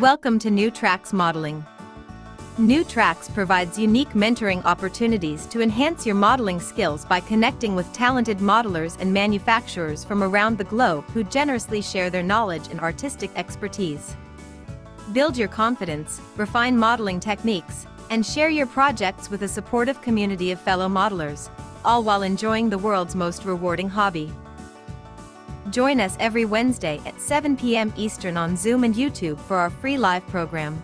Welcome to New Tracks Modeling. New Tracks provides unique mentoring opportunities to enhance your modeling skills by connecting with talented modelers and manufacturers from around the globe who generously share their knowledge and artistic expertise. Build your confidence, refine modeling techniques, and share your projects with a supportive community of fellow modelers, all while enjoying the world's most rewarding hobby. Join us every Wednesday at 7 p.m. Eastern on Zoom and YouTube for our free live program.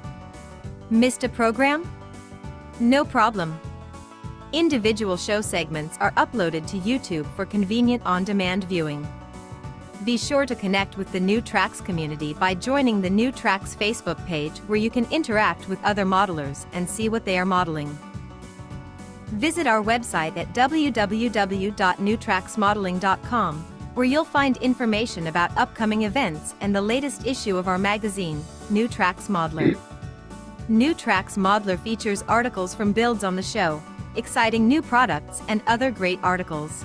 Missed a program? No problem. Individual show segments are uploaded to YouTube for convenient on-demand viewing. Be sure to connect with the New Tracks community by joining the New Tracks Facebook page where you can interact with other modelers and see what they are modeling. Visit our website at www.newtracksmodeling.com, where you'll find information about upcoming events and the latest issue of our magazine, New Tracks Modeler. New Tracks Modeler features articles from builds on the show, exciting new products, and other great articles.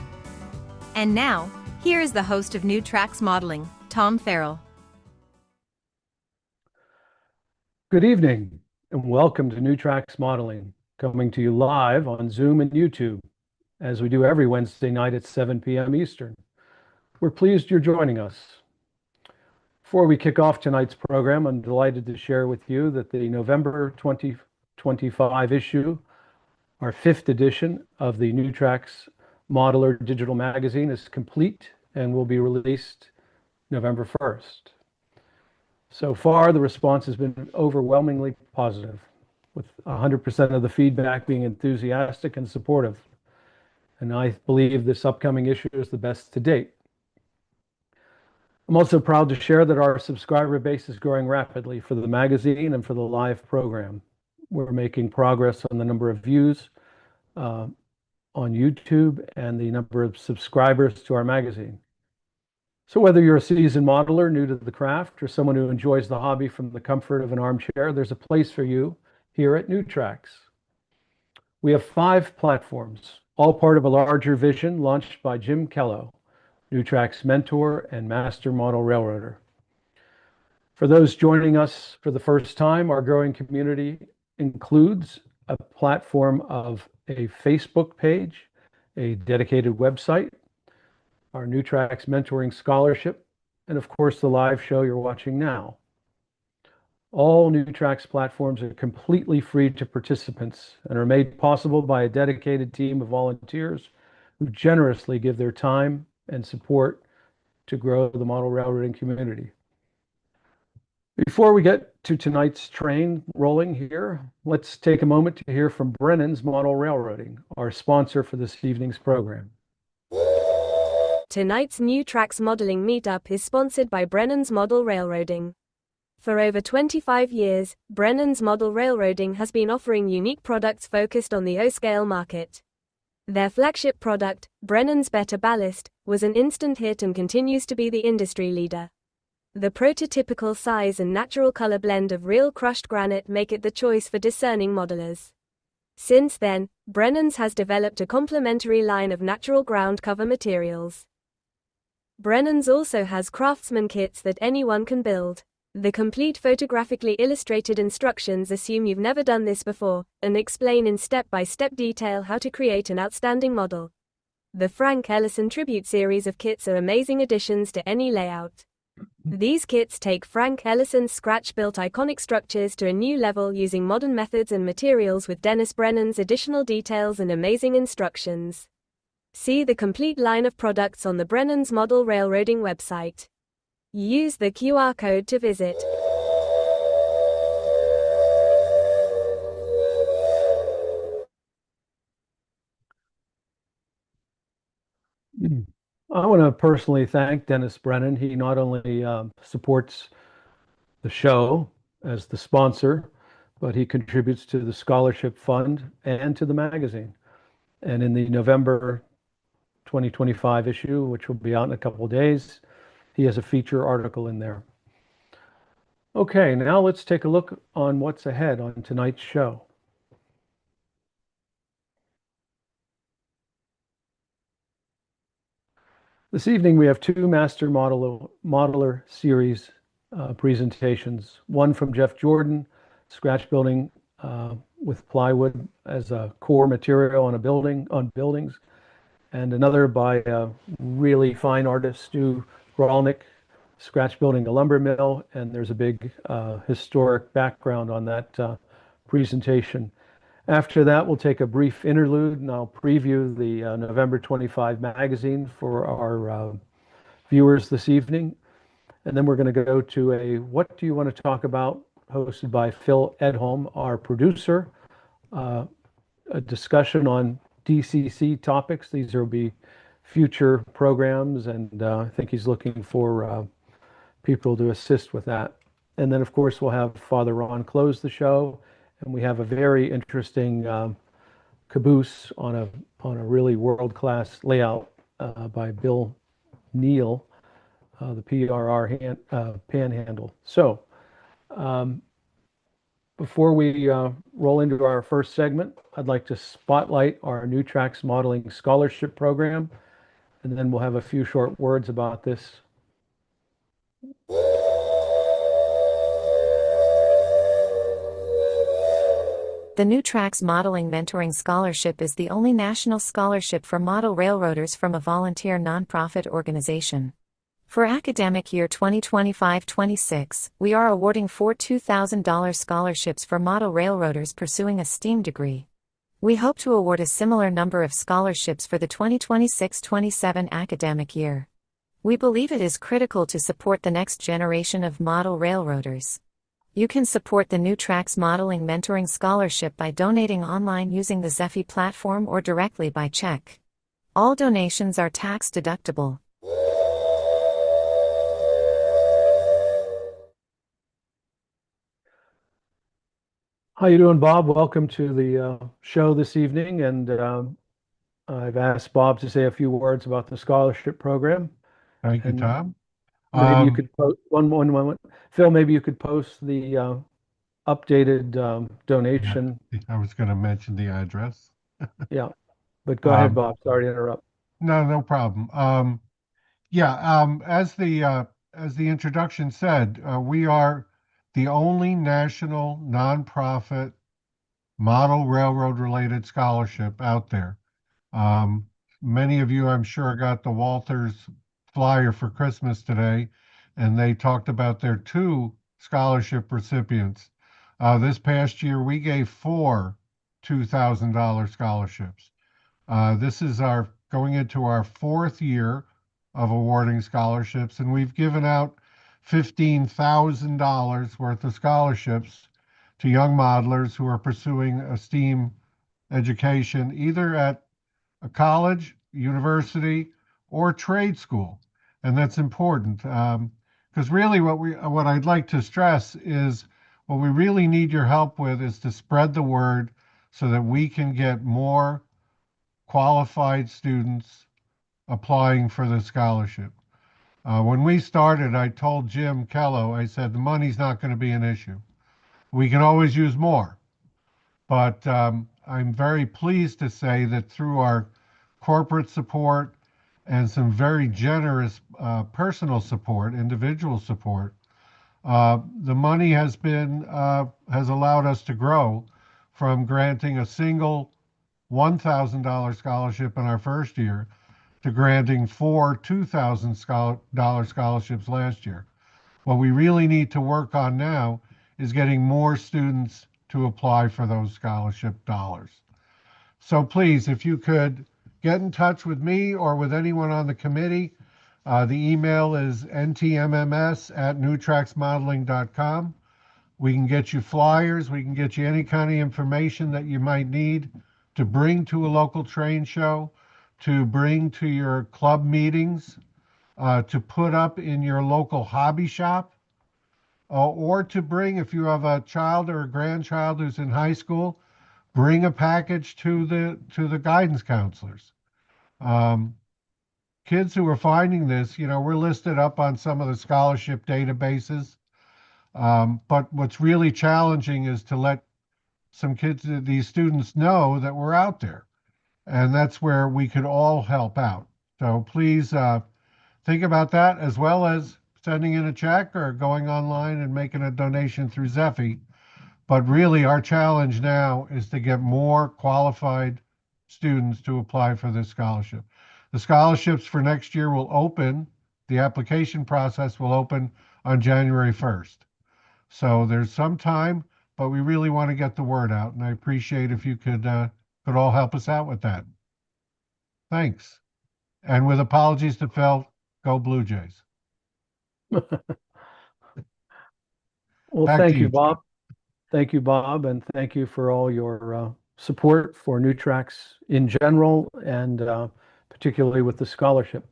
And now, here is the host of New Tracks Modeling, Tom Farrell. Good evening, and welcome to New Tracks Modeling, coming to you live on Zoom and YouTube, as we do every Wednesday night at 7 p.m. Eastern. We're pleased you're joining us. Before we kick off tonight's program, I'm delighted to share with you that the November 2025 issue, our 5th edition of the New Tracks Modeler digital magazine, is complete and will be released November 1st. So far, the response has been overwhelmingly positive, with 100% of the feedback being enthusiastic and supportive. And I believe this upcoming issue is the best to date. I'm also proud to share that our subscriber base is growing rapidly for the magazine and for the live program. We're making progress on the number of views on YouTube and the number of subscribers to our magazine. So whether you're a seasoned modeler new to the craft or someone who enjoys the hobby from the comfort of an armchair, there's a place for you here at New Tracks. We have 5 platforms, all part of a larger vision launched by Jim Kello, New Tracks mentor and master model railroader. For those joining us for the first time, our growing community includes a platform of a Facebook page, a dedicated website, our New Tracks mentoring scholarship, and of course the live show you're watching now. All New Tracks platforms are completely free to participants and are made possible by a dedicated team of volunteers who generously give their time and support to grow the model railroading community. Before we get to tonight's train rolling here, let's take a moment to hear from Brennan's Model Railroading, our sponsor for this evening's program. Tonight's New Tracks Modeling Meetup is sponsored by Brennan's Model Railroading. For over 25 years, Brennan's Model Railroading has been offering unique products focused on the O-scale market. Their flagship product, Brennan's Better Ballast, was an instant hit and continues to be the industry leader. The prototypical size and natural color blend of real crushed granite make it the choice for discerning modelers. Since then, Brennan's has developed a complementary line of natural ground cover materials. Brennan's also has craftsman kits that anyone can build. The complete photographically illustrated instructions assume you've never done this before, and explain in step-by-step detail how to create an outstanding model. The Frank Ellison Tribute series of kits are amazing additions to any layout. These kits take Frank Ellison's scratch-built iconic structures to a new level using modern methods and materials with Dennis Brennan's additional details and amazing instructions. See the complete line of products on the Brennan's Model Railroading website. Use the QR code to visit. I want to personally thank Dennis Brennan. He not only supports the show as the sponsor, but he contributes to the scholarship fund and to the magazine. And in the November 2025 issue, which will be out in a couple of days, he has a feature article in there. Okay, now let's take a look on what's ahead on tonight's show. This evening we have 2 Master Modeler Series presentations. One from Jeff Jordan, scratch building with plywood as a core material on buildings, and another by a really fine artist, Stu Gralnick, scratch building a lumber mill, and there's a big historic background on that presentation. After that, we'll take a brief interlude, and I'll preview the November 25 magazine for our viewers this evening. And then we're going to go to a What Do You Want to Talk About, hosted by Phil Edholm, our producer, a discussion on DCC topics. These will be future programs, and I think he's looking for people to assist with that. And then, of course, we'll have Father Ron close the show, and we have a very interesting caboose on a really world-class layout by Bill Neal, the PRR Panhandle. So before we roll into our first segment, I'd like to spotlight our New Tracks Modeling Scholarship Program, and then we'll have a few short words about this. The New Tracks Modeling Mentoring Scholarship is the only national scholarship for model railroaders from a volunteer nonprofit organization. For academic year 2025-26, we are awarding 4 $2,000 scholarships for model railroaders pursuing a STEAM degree. We hope to award a similar number of scholarships for the 2026-27 academic year. We believe it is critical to support the next generation of model railroaders. You can support the New Tracks Modeling Mentoring Scholarship by donating online using the Zephy platform or directly by check. All donations are tax deductible. How you doing, Bob? Welcome to the show this evening, and I've asked Bob to say a few words about the scholarship program. Thank you, And Tom. maybe you could post one moment. Phil, maybe you could post the updated donation. I was going to mention the address. Yeah, but go ahead, Bob. Sorry to interrupt. No problem. As the introduction said, we are the only national nonprofit model railroad related scholarship out there. Many of you, I'm sure, got the Walters flyer for Christmas today, and they talked about their 2 scholarship recipients. This past year, we gave 4 $2,000 scholarships. This is going into our 4th year of awarding scholarships, and we've given out $15,000 worth of scholarships to young modelers who are pursuing a STEAM education, either at a college, university, or trade school. And that's important, because really what I'd like to stress is what we really need your help with is to spread the word so that we can get more qualified students applying for the scholarship. When we started, I told Jim Kello, I said, the money's not going to be an issue. We can always use more. But I'm very pleased to say that through our corporate support and some very generous personal support, individual support, the money has allowed us to grow from granting a single $1,000 scholarship in our first year to granting 4 $2,000 scholarships last year. What we really need to work on now is getting more students to apply for those scholarship dollars. So please, if you could get in touch with me or with anyone on the committee, the email is ntmms@newtracksmodeling.com. We can get you flyers. We can get you any kind of information that you might need to bring to a local train show, to bring to your club meetings, to put up in your local hobby shop, or to bring, if you have a child or a grandchild who's in high school, bring a package to the guidance counselors. Kids who are finding this, we're listed up on some of the scholarship databases, but what's really challenging is to let some kids, these students, know that we're out there. And that's where we could all help out. So please think about that, as well as sending in a check or going online and making a donation through Zephy. But really, our challenge now is to get more qualified students to apply for this scholarship. The scholarships for next year will open, the application process will open on January 1st. So there's some time, but we really want to get the word out, and I appreciate if you could all help us out with that. Thanks. And with apologies to Phil, go Blue Jays. Well, Back thank to you, you, Bob. Thank you, Bob, and thank you for all your support for New Tracks in general and particularly with the scholarship.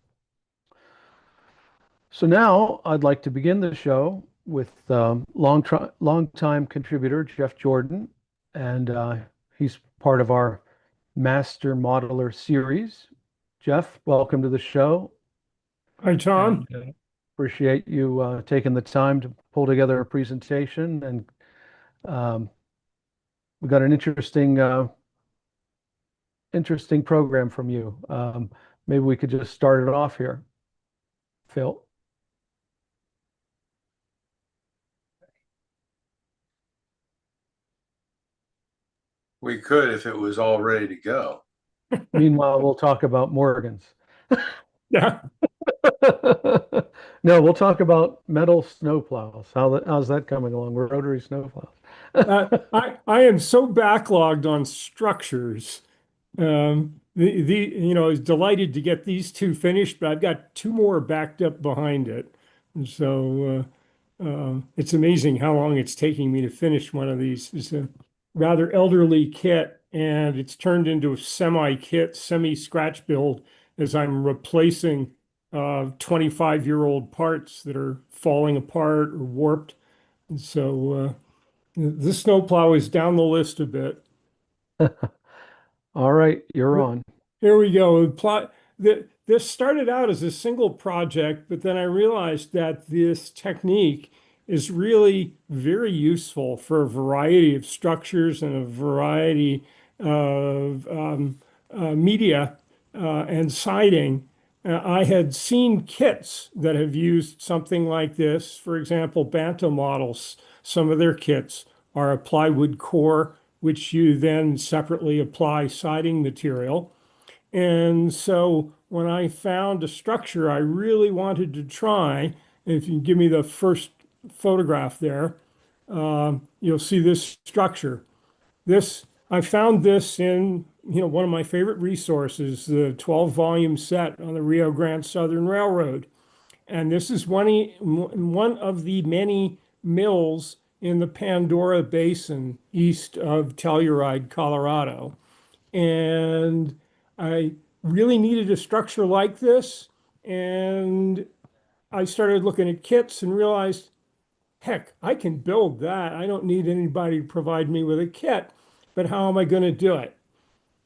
So now I'd like to begin the show with long-time contributor Jeff Jordan, and he's part of our Master Modeler series. Jeff, welcome to the show. Hi, Tom. And, appreciate you taking the time to pull together a presentation, and we got an interesting program from you. Maybe we could just start it off here, Phil. We could if it was all ready to go. Meanwhile, we'll talk about Morgan's. Yeah. No, we'll talk about metal snowplows. How's that coming along? Rotary snowplows. I am so backlogged on structures. I was delighted to get these two finished, but I've got two more backed up behind it. And so it's amazing how long it's taking me to finish one of these. It's a rather elderly kit, and it's turned into a semi-kit, semi-scratch build as I'm replacing 25-year-old parts that are falling apart or warped. And so this snowplow is down the list a bit. All right, you're on. Here we go. This started out as a single project, but then I realized that this technique is really very useful for a variety of structures and a variety of media and siding. I had seen kits that have used something like this. For example, Banto Models, some of their kits are a plywood core, which you then separately apply siding material. And so when I found a structure I really wanted to try, if you give me the first photograph there, you'll see this structure. I found this in one of my favorite resources, the 12-volume set on the Rio Grande Southern Railroad. And this is one of the many mills in the Pandora Basin east of Telluride, Colorado. And I really needed a structure like this. And I started looking at kits and realized, heck, I can build that. I don't need anybody to provide me with a kit, but how am I going to do it?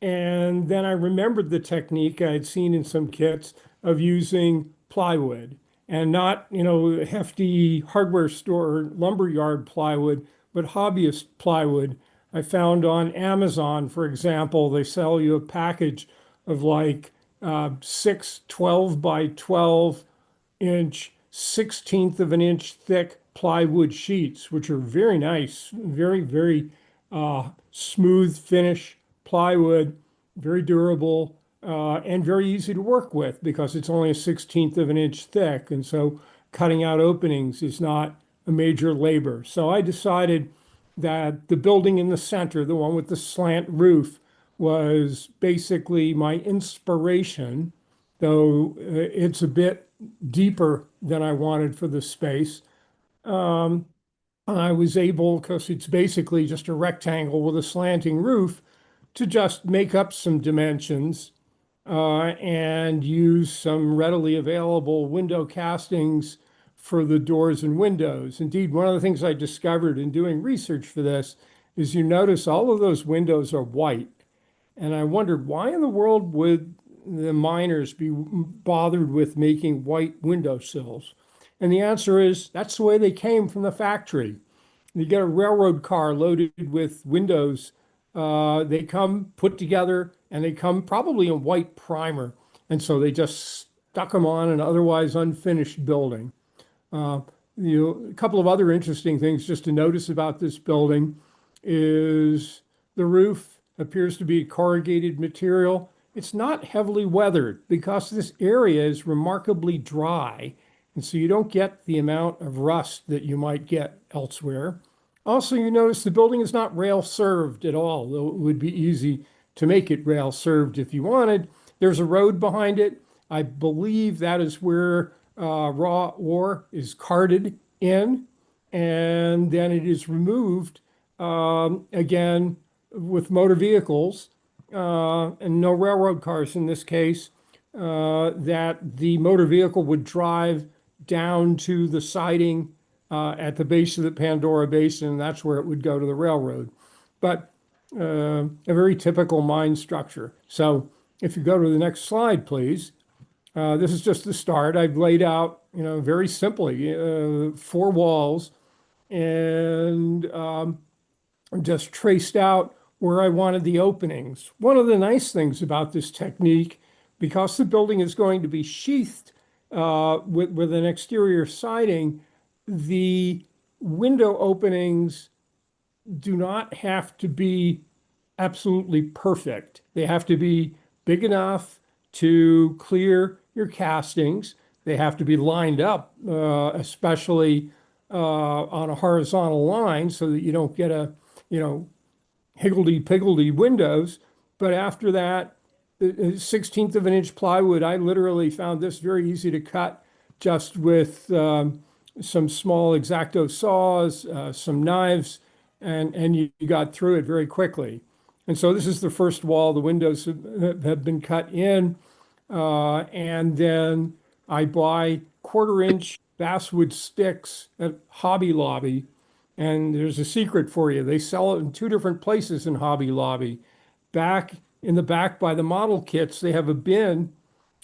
And then I remembered the technique I had seen in some kits of using plywood, and not, hefty hardware store, lumberyard plywood, but hobbyist plywood. I found on Amazon, for example, they sell you a package of like 6 12 by 12 inch, 1/16 of an inch thick plywood sheets, which are very nice, very, very smooth finish plywood, very durable, and very easy to work with because it's only a 1/16 of an inch thick. And so cutting out openings is not a major labor. So I decided that the building in the center, the one with the slant roof, was basically my inspiration, though it's a bit deeper than I wanted for the space. I was able, because it's basically just a rectangle with a slanting roof, to just make up some dimensions and use some readily available window castings for the doors and windows. Indeed, one of the things I discovered in doing research for this is you notice all of those windows are white. And I wondered, why in the world would the miners be bothered with making white windowsills? And the answer is that's the way they came from the factory. You get a railroad car loaded with windows. They come put together, and they come probably in white primer. And so they just stuck them on an otherwise unfinished building. A couple of other interesting things just to notice about this building is the roof appears to be corrugated material. It's not heavily weathered because this area is remarkably dry, and so you don't get the amount of rust that you might get elsewhere. Also, you notice the building is not rail served at all, though it would be easy to make it rail served if you wanted. There's a road behind it. I believe that is where raw ore is carted in, and then it is removed again with motor vehicles and no railroad cars in this case, that the motor vehicle would drive down to the siding at the base of the Pandora Basin, and that's where it would go to the railroad. But a very typical mine structure. So if you go to the next slide, please. This is just the start. I've laid out, very simply, 4 walls and just traced out where I wanted the openings. One of the nice things about this technique, because the building is going to be sheathed with an exterior siding, the window openings do not have to be absolutely perfect. They have to be big enough to clear your castings. They have to be lined up, especially on a horizontal line so that you don't get a, higgledy-piggledy windows. But after that, 1/16 of an inch plywood, I literally found this very easy to cut just with some small X-Acto saws, some knives, and you got through it very quickly. And so this is the first wall. The windows have been cut in, and then I buy 1/4-inch basswood sticks at Hobby Lobby. And there's a secret for you. They sell it in 2 different places in Hobby Lobby. Back in the back by the model kits, they have a bin,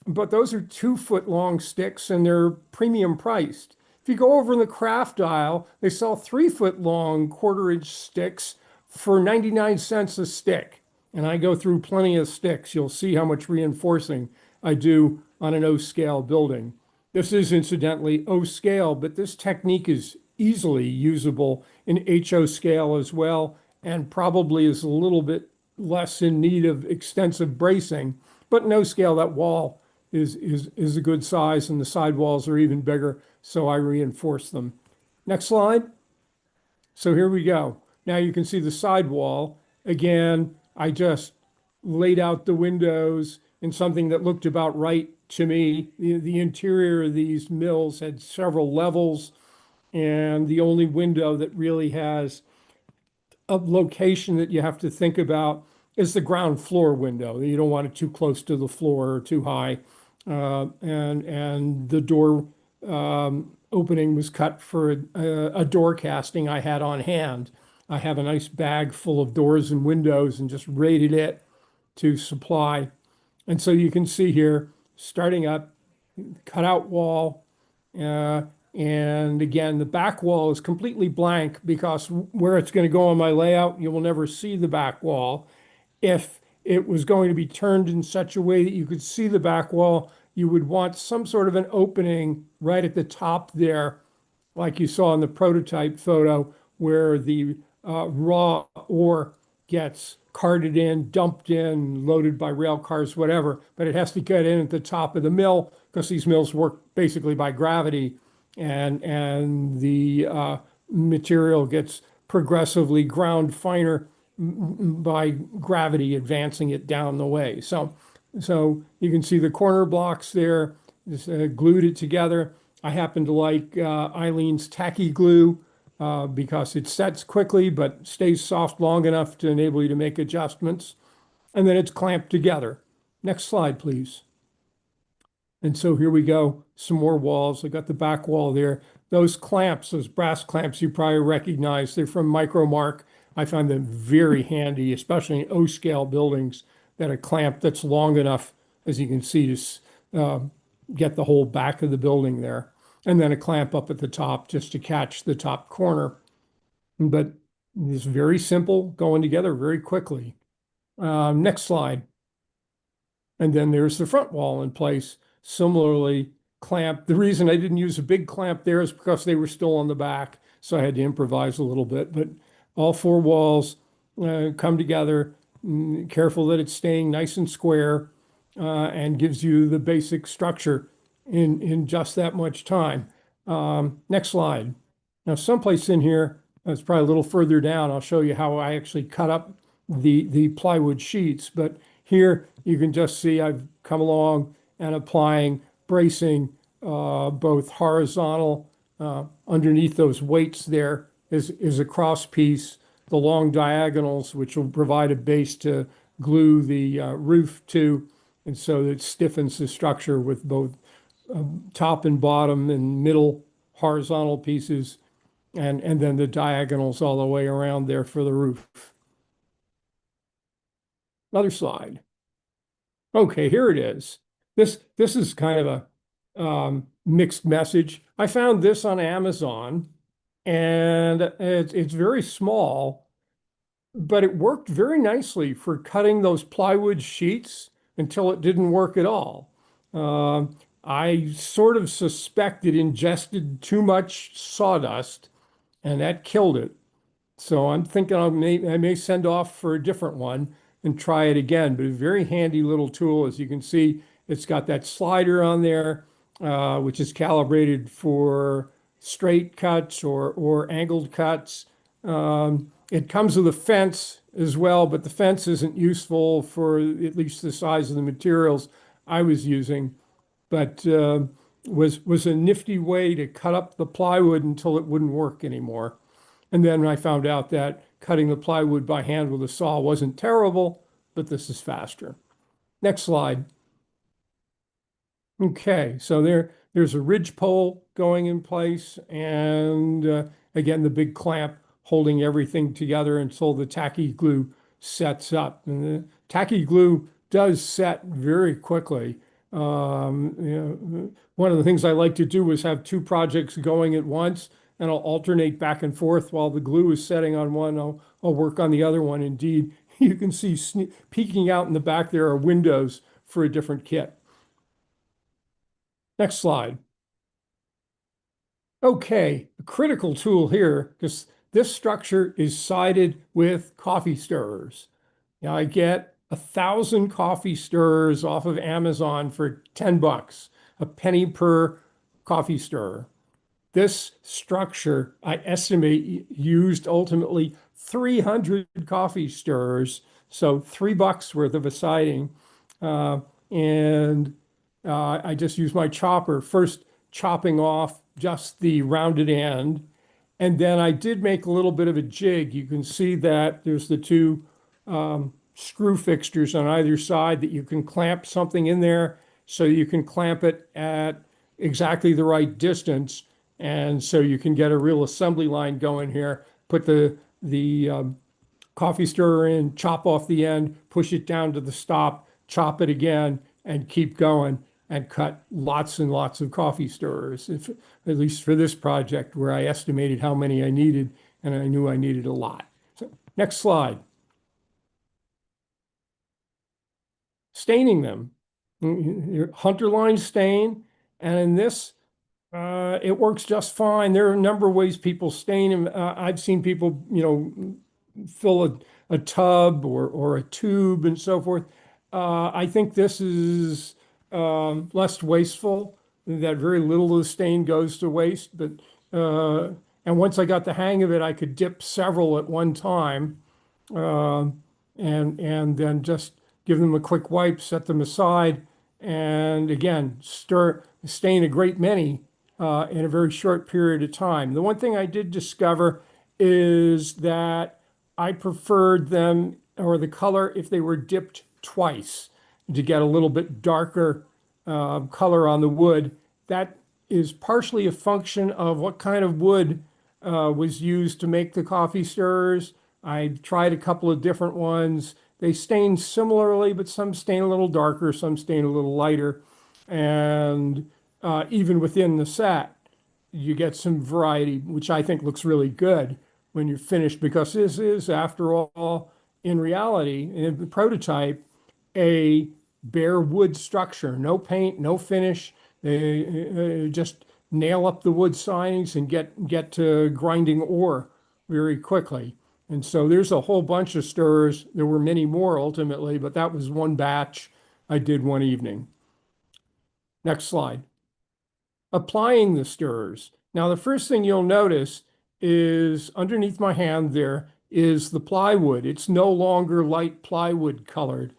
but those are 2-foot-long sticks and they're premium priced. If you go over in the craft aisle, they sell 3-foot-long 1/4-inch sticks for 99 cents a stick. And I go through plenty of sticks. You'll see how much reinforcing I do on an O-scale building. This is incidentally O-scale, but this technique is easily usable in HO scale as well, and probably is a little bit less in need of extensive bracing. But in O-scale, that wall is a good size, and the side walls are even bigger, so I reinforce them. Next slide. So here we go. Now you can see the side wall. Again, I just laid out the windows in something that looked about right to me. The interior of these mills had several levels, and the only window that really has a location that you have to think about is the ground floor window. You don't want it too close to the floor or too high. And the door opening was cut for a door casting I had on hand. I have a nice bag full of doors and windows and just rated it to supply. And so you can see here, starting up, cutout wall, and again, the back wall is completely blank because where it's going to go on my layout, you will never see the back wall. If it was going to be turned in such a way that you could see the back wall, you would want some sort of an opening right at the top there, like you saw in the prototype photo, where the raw ore gets carted in, dumped in, loaded by rail cars, whatever. But it has to get in at the top of the mill because these mills work basically by gravity, and the material gets progressively ground finer by gravity advancing it down the way. So you can see the corner blocks there, just glued it together. I happen to like Eileen's tacky glue because it sets quickly but stays soft long enough to enable you to make adjustments. And then it's clamped together. Next slide, please. And so here we go, some more walls. I got the back wall there. Those clamps, those brass clamps you probably recognize, they're from Micromark. I find them very handy, especially in O-scale buildings, that a clamp that's long enough, as you can see, to get the whole back of the building there. And then a clamp up at the top just to catch the top corner. But it's very simple, going together very quickly. Next slide. And then there's the front wall in place. Similarly, clamp. The reason I didn't use a big clamp there is because they were still on the back, so I had to improvise a little bit. But all four walls come together, careful that it's staying nice and square, and gives you the basic structure in just that much time. Next slide. Now, someplace in here, it's probably a little further down, I'll show you how I actually cut up the plywood sheets. But here you can just see I've come along and applying bracing, both horizontal underneath those weights there is a cross piece, the long diagonals, which will provide a base to glue the roof to, and so it stiffens the structure with both top and bottom and middle horizontal pieces, and then the diagonals all the way around there for the roof. Another slide. Okay, here it is. This is kind of a mixed message. I found this on Amazon, and it's very small, but it worked very nicely for cutting those plywood sheets until it didn't work at all. I sort of suspect it ingested too much sawdust, and that killed it. So I'm thinking I may send off for a different one and try it again. But a very handy little tool. As you can see, it's got that slider on there, which is calibrated for straight cuts or angled cuts. It comes with a fence as well, but the fence isn't useful for at least the size of the materials I was using. But was a nifty way to cut up the plywood until it wouldn't work anymore. And then I found out that cutting the plywood by hand with a saw wasn't terrible, but this is faster. Next slide. Okay, so there's a ridge pole going in place, and again, the big clamp holding everything together until the tacky glue sets up. And the tacky glue does set very quickly. One of the things I like to do is have two projects going at once, and I'll alternate back and forth while the glue is setting on one. I'll work on the other one. Indeed, you can see peeking out in the back there are windows for a different kit. Next slide. Okay, a critical tool here, because this structure is sided with coffee stirrers. Now I get 1,000 coffee stirrers off of Amazon for $10, a penny per coffee stirrer. This structure, I estimate, used ultimately 300 coffee stirrers, so $3 worth of a siding. I just used my chopper, first chopping off just the rounded end. And then I did make a little bit of a jig. You can see that there's the two screw fixtures on either side that you can clamp something in there, so you can clamp it at exactly the right distance. And so you can get a real assembly line going here, put the coffee stirrer in, chop off the end, push it down to the stop, chop it again, and keep going and cut lots and lots of coffee stirrers, at least for this project where I estimated how many I needed, and I knew I needed a lot. So, next slide. Staining them. Hunter line stain, and in this, it works just fine. There are a number of ways people stain them. I've seen people, fill a tub or a tube and so forth. I think this is less wasteful, that very little of the stain goes to waste. But and once I got the hang of it, I could dip several at one time, and then just give them a quick wipe, set them aside, and again, stain a great many in a very short period of time. The one thing I did discover is that I preferred them, or the color, if they were dipped twice to get a little bit darker color on the wood. That is partially a function of what kind of wood was used to make the coffee stirrers. I tried a couple of different ones. They stain similarly, but some stain a little darker, some stain a little lighter. And even within the set, you get some variety, which I think looks really good when you're finished, because this is, after all, in reality, in the prototype, a bare wood structure. No paint, no finish, They just nail up the wood sidings and get to grinding ore very quickly. And so there's a whole bunch of stirrers. There were many more ultimately, but that was one batch I did one evening. Next slide. Applying the stirrers. Now, the first thing you'll notice is underneath my hand there is the plywood. It's no longer light plywood colored.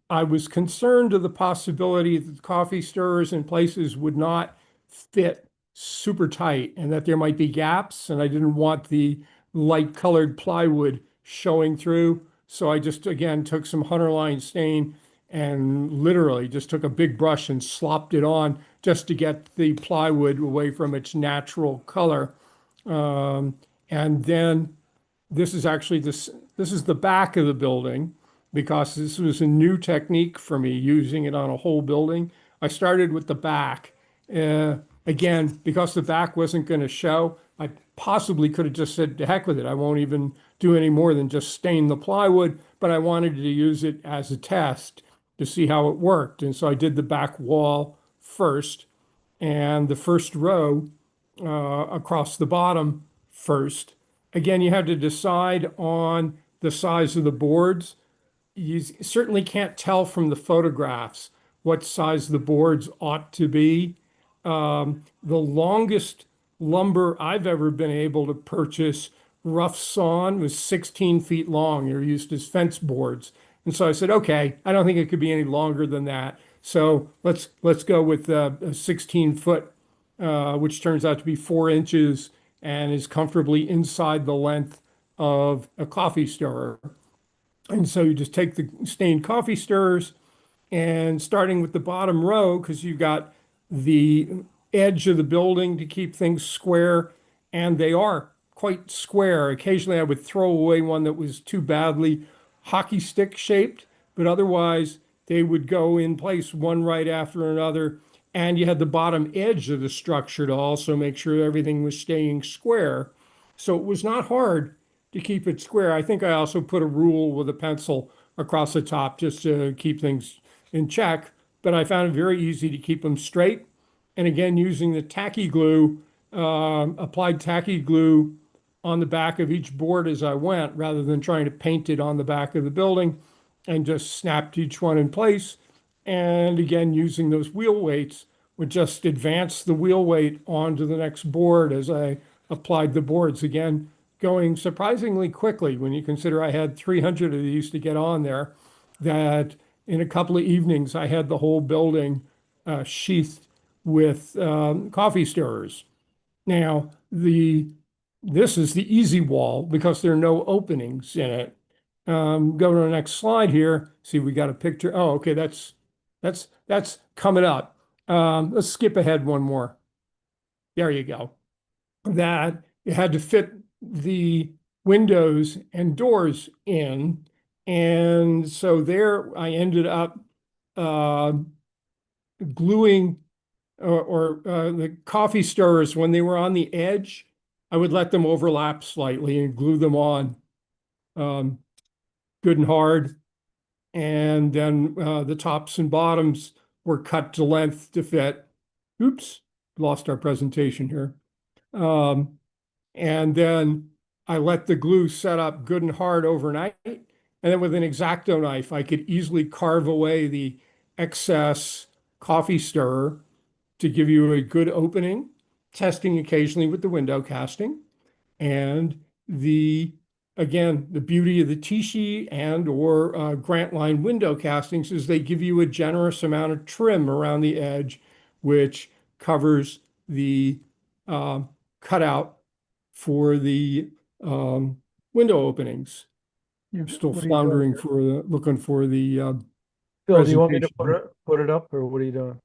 I was concerned of the possibility that the coffee stirrers in places would not fit super tight and that there might be gaps, and I didn't want the light colored plywood showing through. So I just, again, took some Hunter line stain and literally just took a big brush and slopped it on just to get the plywood away from its natural color. And then this is actually this is the back of the building, because this was a new technique for me, using it on a whole building. I started with the back. Again, because the back wasn't going to show, I possibly could have just said, to heck with it. I won't even do any more than just stain the plywood, but I wanted to use it as a test to see how it worked. And so I did the back wall first, and the first row across the bottom first. Again, you had to decide on the size of the boards. You certainly can't tell from the photographs what size the boards ought to be. The longest lumber I've ever been able to purchase, rough sawn, was 16 feet long. They're used as fence boards. And so I said, okay, I don't think it could be any longer than that. So let's go with a 16-foot, which turns out to be 4 inches and is comfortably inside the length of a coffee stirrer. And so you just take the stained coffee stirrers, and starting with the bottom row, because you've got the edge of the building to keep things square, and they are quite square. Occasionally I would throw away one that was too badly hockey stick shaped, but otherwise they would go in place one right after another. And you had the bottom edge of the structure to also make sure everything was staying square. So it was not hard to keep it square. I think I also put a rule with a pencil across the top just to keep things in check, but I found it very easy to keep them straight. And again, using the tacky glue, applied tacky glue on the back of each board as I went, rather than trying to paint it on the back of the building, and just snapped each one in place. And again, using those wheel weights would just advance the wheel weight onto the next board as I applied the boards. Again, going surprisingly quickly when you consider I had 300 of these to get on there, that in a couple of evenings I had the whole building sheathed with coffee stirrers. Now, this is the easy wall because there are no openings in it. Go to the next slide here. See, we got a picture. Oh, okay, that's coming up. Let's skip ahead one more. There you go. That it had to fit the windows and doors in. And so there I ended up gluing the coffee stirrers, when they were on the edge, I would let them overlap slightly and glue them on good and hard. And then the tops and bottoms were cut to length to fit. Oops, lost our presentation here. And then I let the glue set up good and hard overnight. And then with an X-Acto knife, I could easily carve away the excess coffee stirrer to give you a good opening, testing occasionally with the window casting. And again, the beauty of the Tichy and or Grant Line window castings is they give you a generous amount of trim around the edge, which covers the cutout for the window openings. I'm still floundering looking for the Phil, do you want me to presentation. put it up, or what are you doing?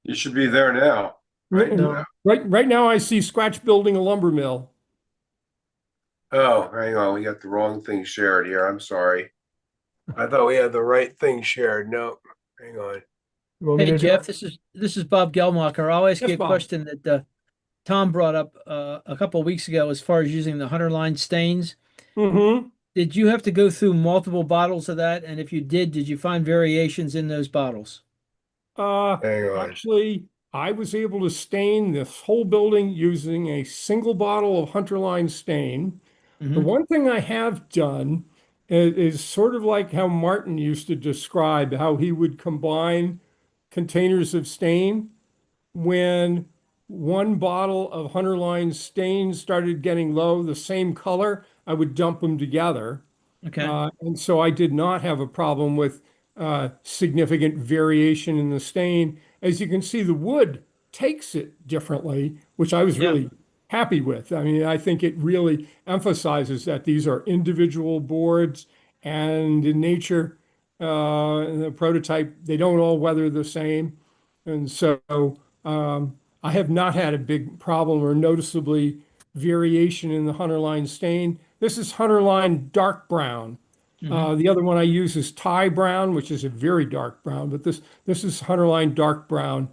You should be there now. Right No. now. Right now I see Scratch building a lumber mill. Oh, hang on. We got the wrong thing shared here. I'm sorry. I thought we had the right thing shared. No, hang on. You want me Hey to do Jeff, it? this is Bob Gelmacher. I'll ask Yes, you a Bob. question that Tom brought up a couple of weeks ago as far as using the Hunter line stains. Mm-hmm. Did you have to go through multiple bottles of that? And if you did you find variations in those bottles? Hang on. Actually, I was able to stain this whole building using a single bottle of Hunterline stain. The Hmm. one thing I have done is sort of like how Martin used to describe how he would combine containers of stain. When one bottle of Hunterline stain started getting low, the same color, I would dump them together. Okay. And so I did not have a problem with significant variation in the stain. As you can see, the wood takes it differently, which I was Yeah. really happy with. I mean, I think it really emphasizes that these are individual boards, and in nature, in the prototype, they don't all weather the same. And so I have not had a big problem or noticeably variation in the Hunterline stain. This is Hunterline dark brown. Hmm. The other one I use is Thai brown, which is a very dark brown, but this is Hunterline dark brown.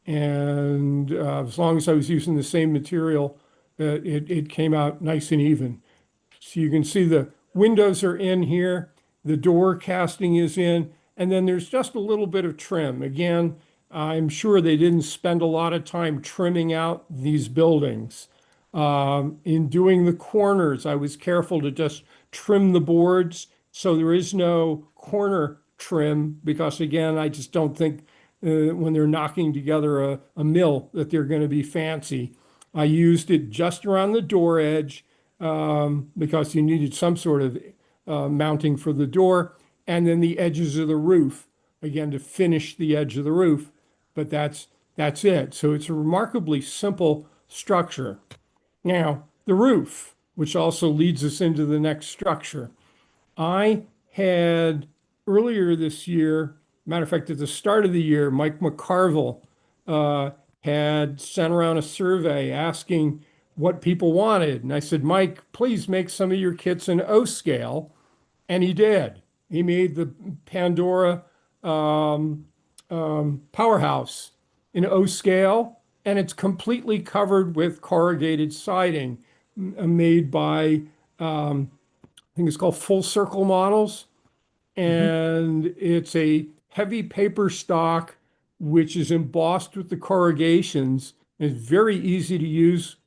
And as long as I was using the same material, it came out nice and even. So you can see the windows are in here, the door casting is in, and then there's just a little bit of trim. Again, I'm sure they didn't spend a lot of time trimming out these buildings. In doing the corners, I was careful to just trim the boards so there is no corner trim because again, I just don't think when they're knocking together a mill that they're going to be fancy. I used it just around the door edge because you needed some sort of mounting for the door, and then the edges of the roof, again, to finish the edge of the roof. But that's it. So it's a remarkably simple structure. Now, the roof, which also leads us into the next structure. I had earlier this year, matter of fact, at the start of the year, Mike McCarville uh, had sent around a survey asking what people wanted. And I said, Mike, please make some of your kits in O scale. And he did. He made the Pandora um, powerhouse in O scale, and it's completely covered with corrugated siding made by, I think it's called Full Circle Models. Hmm. And it's a heavy paper stock, which is embossed with the corrugations. It's very easy to use.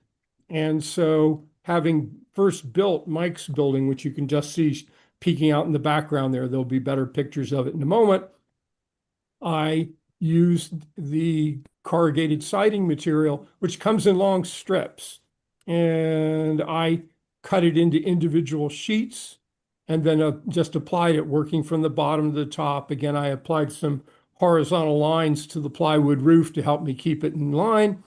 And so, having first built Mike's building, which you can just see peeking out in the background there, there'll be better pictures of it in a moment. I used the corrugated siding material, which comes in long strips, and I cut it into individual sheets and then just applied it working from the bottom to the top. Again, I applied some horizontal lines to the plywood roof to help me keep it in line.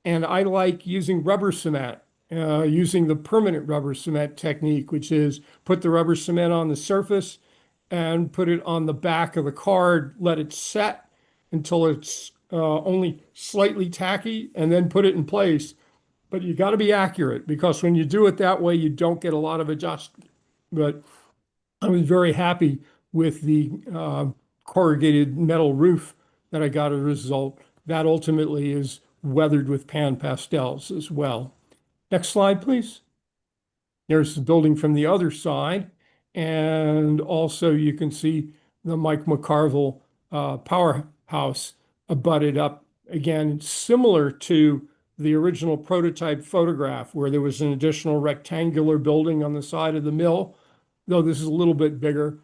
And I like using rubber cement, using the permanent rubber cement technique, which is put the rubber cement on the surface and put it on the back of the card, let it set until it's only slightly tacky, and then put it in place. But you got to be accurate because when you do it that way, you don't get a lot of adjustment. But I was very happy with the corrugated metal roof that I got as a result. That ultimately is weathered with pan pastels as well. Next slide, please. There's the building from the other side. And also you can see the Mike McCarville powerhouse abutted up again, similar to the original prototype photograph where there was an additional rectangular building on the side of the mill, though this is a little bit bigger.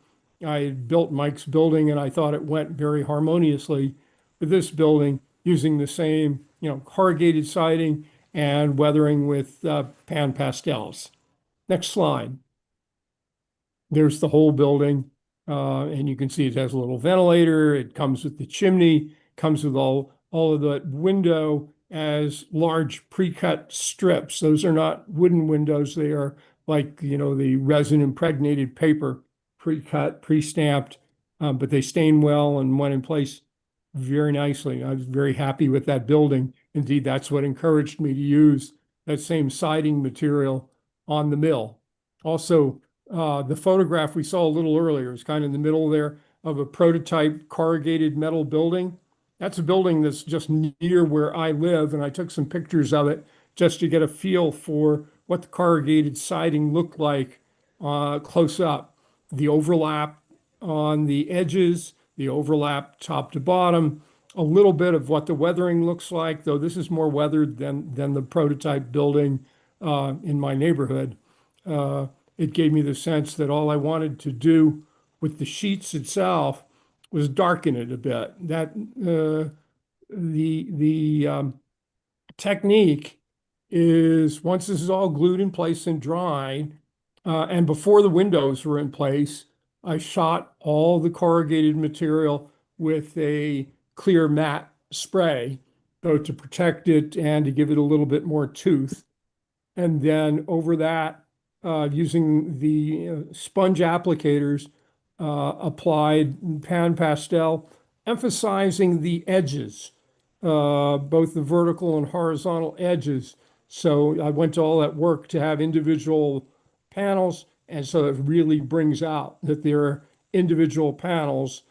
I built Mike's building and I thought it went very harmoniously with this building using the same, corrugated siding and weathering with pan pastels. Next slide. There's the whole building, and you can see it has a little ventilator. It comes with the chimney, comes with all of the window as large pre-cut strips. Those are not wooden windows. They are like, the resin impregnated paper, pre-cut, pre-stamped, but they stain well and went in place very nicely. I was very happy with that building. Indeed, that's what encouraged me to use that same siding material on the mill. Also, the photograph we saw a little earlier is kind of in the middle there of a prototype corrugated metal building. That's a building that's just near where I live, and I took some pictures of it just to get a feel for what the corrugated siding looked like close up. The overlap on the edges, the overlap top to bottom, a little bit of what the weathering looks like, though this is more weathered than the prototype building in my neighborhood. It gave me the sense that all I wanted to do with the sheets itself was darken it a bit. That the technique is, once this is all glued in place and dry, and before the windows were in place, I shot all the corrugated material with a clear matte spray, both to protect it and to give it a little bit more tooth. And then over that, using the sponge applicators, applied pan pastel, emphasizing the edges, both the vertical and horizontal edges. So I went to all that work to have individual panels, and so it really brings out that there are individual panels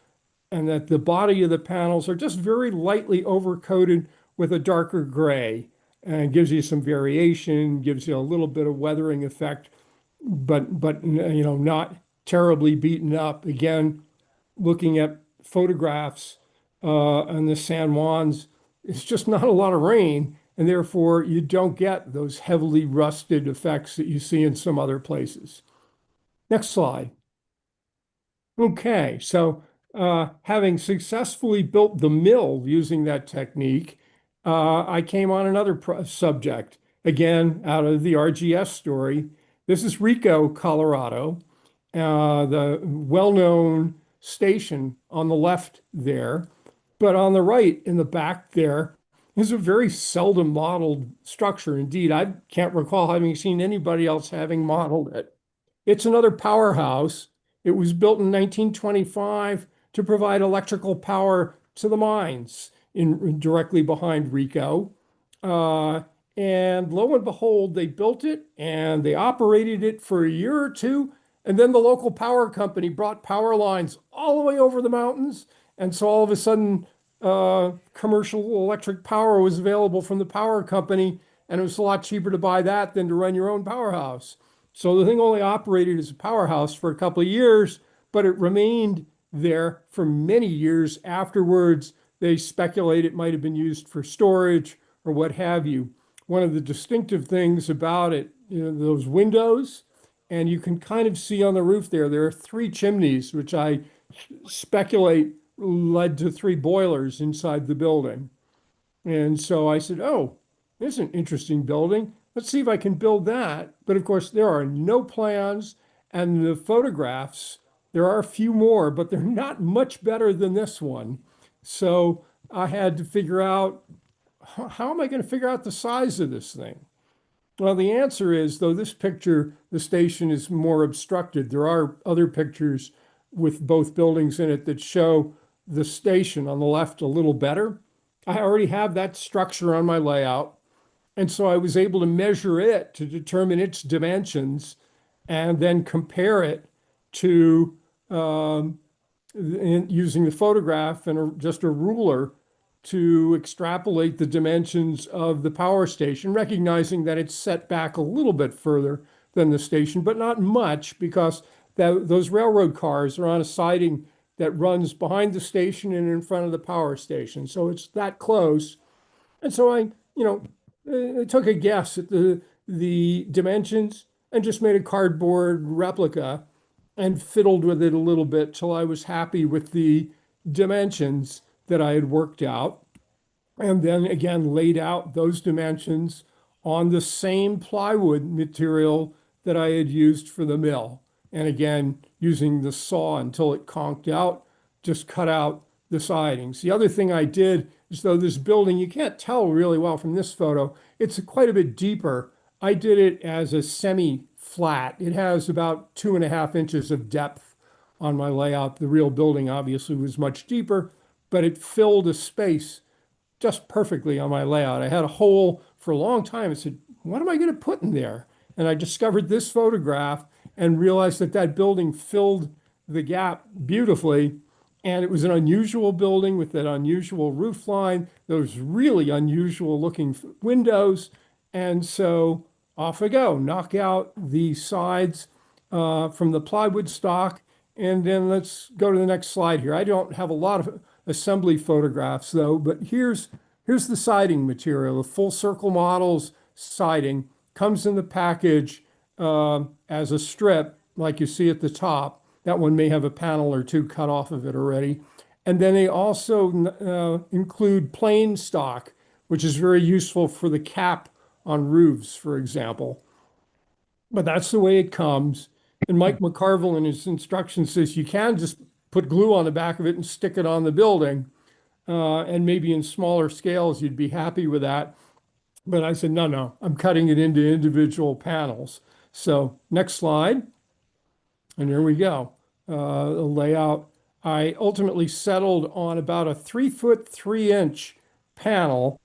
and that the body of the panels are just very lightly overcoated with a darker gray, and gives you some variation, gives you a little bit of weathering effect, but not terribly beaten up. Again, looking at photographs and the San Juans, it's just not a lot of rain, and therefore you don't get those heavily rusted effects that you see in some other places. Next slide. Okay, so having successfully built the mill using that technique, I came on another subject, again, out of the RGS story. This is Rico, Colorado, the well-known station on the left there. But on the right, in the back there, is a very seldom modeled structure. Indeed, I can't recall having seen anybody else having modeled it. It's another powerhouse. It was built in 1925 to provide electrical power to the mines directly behind Rico. And lo and behold, they built it and they operated it for a year or two. And then the local power company brought power lines all the way over the mountains. And so all of a sudden, commercial electric power was available from the power company, and it was a lot cheaper to buy that than to run your own powerhouse. So the thing only operated as a powerhouse for a couple of years, but it remained there for many years afterwards. They speculate it might have been used for storage or what have you. One of the distinctive things about it, those windows, and you can kind of see on the roof there are 3 chimneys, which I speculate led to 3 boilers inside the building. And so I said, oh, this is an interesting building. Let's see if I can build that. But of course, there are no plans, and the photographs, there are a few more, but they're not much better than this one. So I had to figure out, how am I going to figure out the size of this thing? Well, the answer is, though this picture, the station is more obstructed, there are other pictures with both buildings in it that show the station on the left a little better. I already have that structure on my layout. And so I was able to measure it to determine its dimensions and then compare it to using the photograph and just a ruler to extrapolate the dimensions of the power station, recognizing that it's set back a little bit further than the station, but not much, because those railroad cars are on a siding that runs behind the station and in front of the power station. So it's that close. And so I took a guess at the dimensions and just made a cardboard replica and fiddled with it a little bit till I was happy with the dimensions that I had worked out. And then again, laid out those dimensions on the same plywood material that I had used for the mill. And again, using the saw until it conked out, just cut out the sidings. The other thing I did is, though this building, you can't tell really well from this photo, it's quite a bit deeper. I did it as a semi-flat. It has about 2.5 inches of depth on my layout. The real building obviously was much deeper, but it filled a space just perfectly on my layout. I had a hole for a long time. I said, what am I going to put in there? And I discovered this photograph and realized that that building filled the gap beautifully. And it was an unusual building with that unusual roof line, those really unusual looking windows. And so off I go, knock out the sides from the plywood stock. And then let's go to the next slide here. I don't have a lot of assembly photographs though, but here's the siding material. The full circle models siding comes in the package as a strip, like you see at the top. That one may have a panel or two cut off of it already. And then they also include plain stock, which is very useful for the cap on roofs, for example. But that's the way it comes. And Mike McCarville in his instructions says you can just put glue on the back of it and stick it on the building. And maybe in smaller scales, you'd be happy with that. But I said, no, I'm cutting it into individual panels. So next slide. And here we go. The layout. I ultimately settled on about a 3-foot 3-inch panel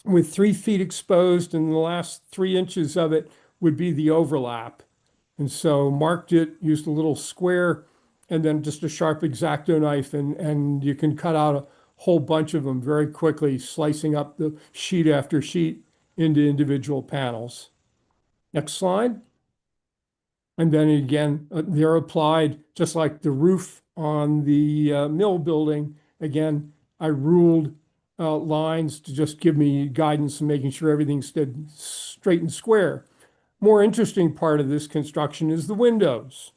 with 3 feet exposed, and the last 3 inches of it would be the overlap. And so marked it, used a little square, and then just a sharp X-Acto knife, and you can cut out a whole bunch of them very quickly, slicing up the sheet after sheet into individual panels. Next slide. And then again, they're applied just like the roof on the mill building. Again, I ruled lines to just give me guidance and making sure everything stood straight and square. More interesting part of this construction is the windows.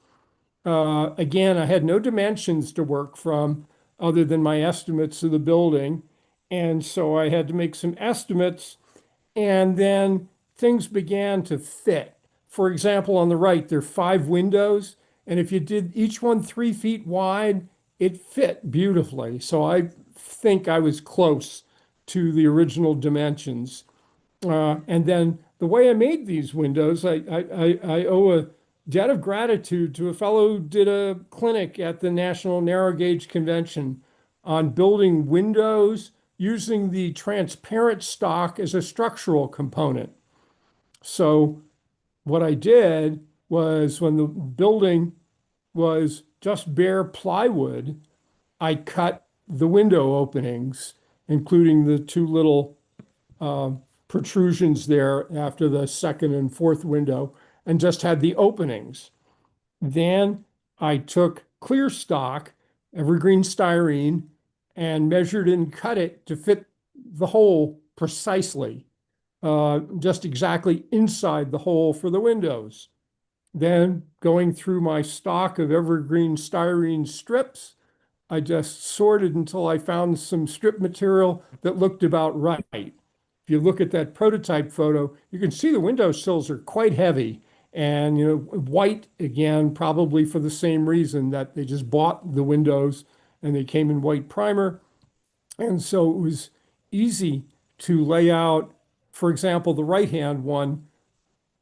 Again, I had no dimensions to work from other than my estimates of the building. And so I had to make some estimates, and then things began to fit. For example, on the right, there are 5 windows, and if you did each one 3 feet wide, it fit beautifully. So I think I was close to the original dimensions. And then the way I made these windows, I owe a debt of gratitude to a fellow who did a clinic at the National Narrow Gauge Convention on building windows using the transparent stock as a structural component. So what I did was, when the building was just bare plywood, I cut the window openings, including the 2 little protrusions there after the 2nd and 4th window, and just had the openings. Then I took clear stock, evergreen styrene, and measured and cut it to fit the hole precisely. Just exactly inside the hole for the windows. Then going through my stock of evergreen styrene strips, I just sorted until I found some strip material that looked about right. If you look at that prototype photo, you can see the window sills are quite heavy, and white, again, probably for the same reason that they just bought the windows and they came in white primer. And so it was easy to lay out. For example, the right-hand one,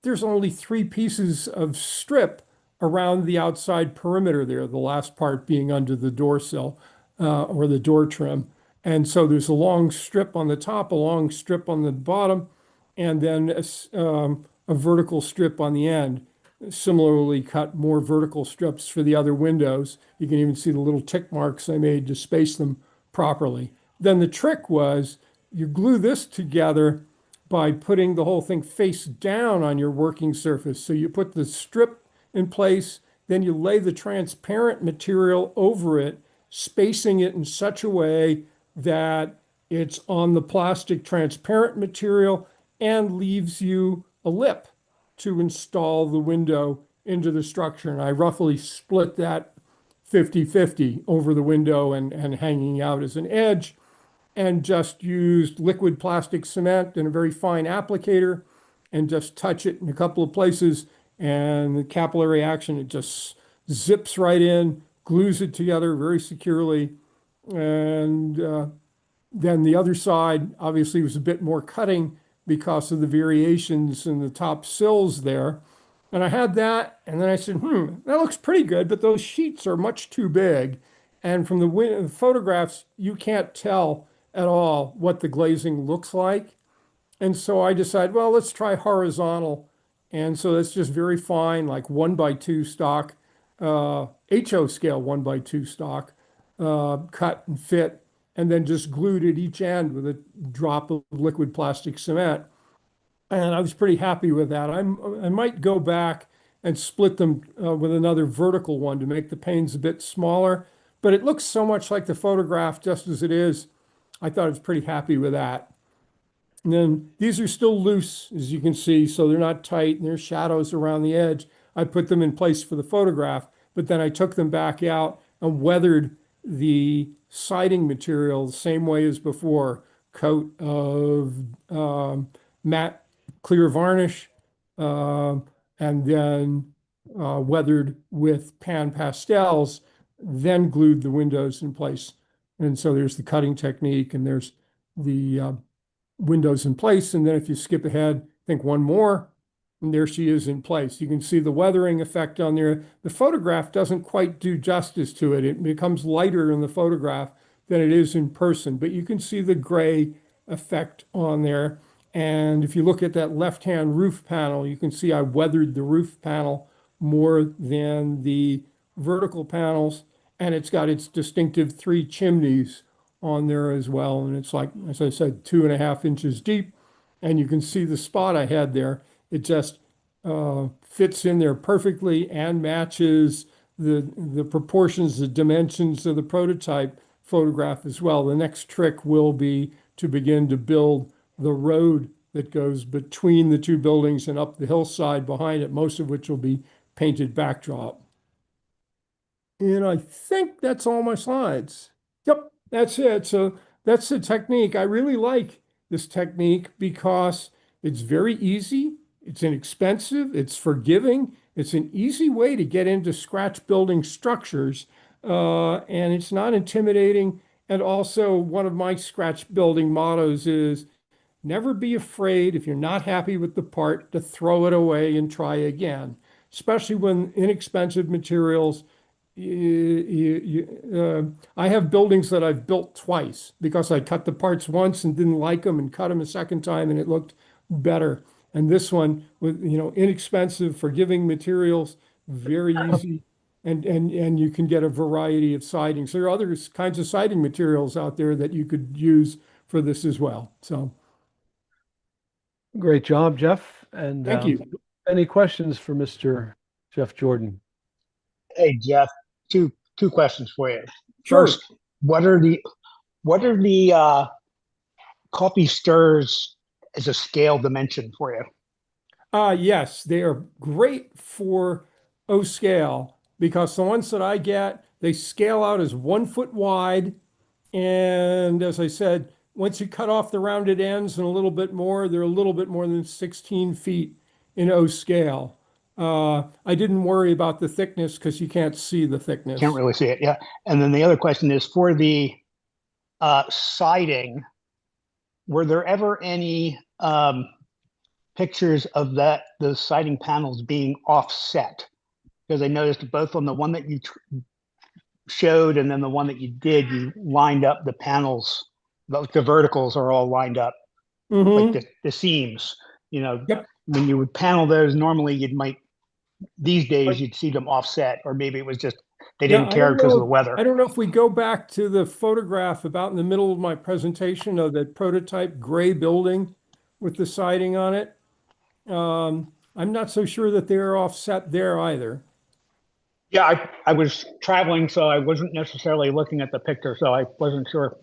there's only 3 pieces of strip around the outside perimeter there, the last part being under the door sill or the door trim. And so there's a long strip on the top, a long strip on the bottom, and then a vertical strip on the end. Similarly, cut more vertical strips for the other windows. You can even see the little tick marks I made to space them properly. Then the trick was you glue this together by putting the whole thing face down on your working surface. So you put the strip in place, then you lay the transparent material over it, spacing it in such a way that it's on the plastic transparent material and leaves you a lip to install the window into the structure. And I roughly split that 50-50 over the window and hanging out as an edge, and just used liquid plastic cement and a very fine applicator and just touch it in a couple of places, and the capillary action, it just zips right in, glues it together very securely. And then the other side obviously was a bit more cutting because of the variations in the top sills there. And I had that, and then I said, that looks pretty good, but those sheets are much too big. And from the photographs, you can't tell at all what the glazing looks like. And so I decided, well, let's try horizontal. And so that's just very fine, like 1x2 stock, HO scale 1x2 stock, cut and fit, and then just glued at each end with a drop of liquid plastic cement. And I was pretty happy with that. I might go back and split them with another vertical one to make the panes a bit smaller. But it looks so much like the photograph just as it is. I thought I was pretty happy with that. And then these are still loose, as you can see, so they're not tight and there's shadows around the edge. I put them in place for the photograph, but then I took them back out and weathered the siding material the same way as before. Coat of matte clear varnish, and then weathered with pan pastels, then glued the windows in place. And so there's the cutting technique and there's the windows in place. And then if you skip ahead, I think one more, and there she is in place. You can see the weathering effect on there. The photograph doesn't quite do justice to it. It becomes lighter in the photograph than it is in person, but you can see the gray effect on there. And if you look at that left-hand roof panel, you can see I weathered the roof panel more than the vertical panels, and it's got its distinctive 3 chimneys on there as well. And it's like, as I said, 2.5 inches deep. And you can see the spot I had there. It just fits in there perfectly and matches the proportions, the dimensions of the prototype photograph as well. The next trick will be to begin to build the road that goes between the 2 buildings and up the hillside behind it, most of which will be painted backdrop. And I think that's all my slides. Yep, that's it. So that's the technique. I really like this technique because it's very easy, it's inexpensive, it's forgiving, it's an easy way to get into scratch building structures, and it's not intimidating. And also, one of my scratch building mottos is never be afraid, if you're not happy with the part, to throw it away and try again, especially when inexpensive materials. I have buildings that I've built twice because I cut the parts once and didn't like them and cut them a second time and it looked better. And this one with, inexpensive, forgiving materials, very easy. And you can get a variety of sidings. There are other kinds of siding materials out there that you could use for this as well. So Great job, Jeff. And thank you. Any questions for Mr. Jeff Jordan? Hey, Jeff, two questions for you. Sure. First, what are the coffee stirs as a scale dimension for you? Yes, they are great for O scale because the ones that I get, they scale out as 1 foot wide. And as I said, once you cut off the rounded ends and a little bit more, they're a little bit more than 16 feet in O scale. I didn't worry about the thickness because you can't see the thickness. Can't really see it, yeah. And then the other question is for the siding, were there ever any pictures of the siding panels being offset? Because I noticed both on the one that you showed and then the one that you did, you lined up the panels, the verticals are all lined up, like the seams. Yep. When you would panel those, normally these days you'd see them offset, or maybe it was just they didn't care because of the weather. I don't know if we go back to the photograph about in the middle of my presentation of the prototype gray building with the siding on it. I'm not so sure that they're offset there either. Yeah, I was traveling, so I wasn't necessarily looking at the picture, so I wasn't sure.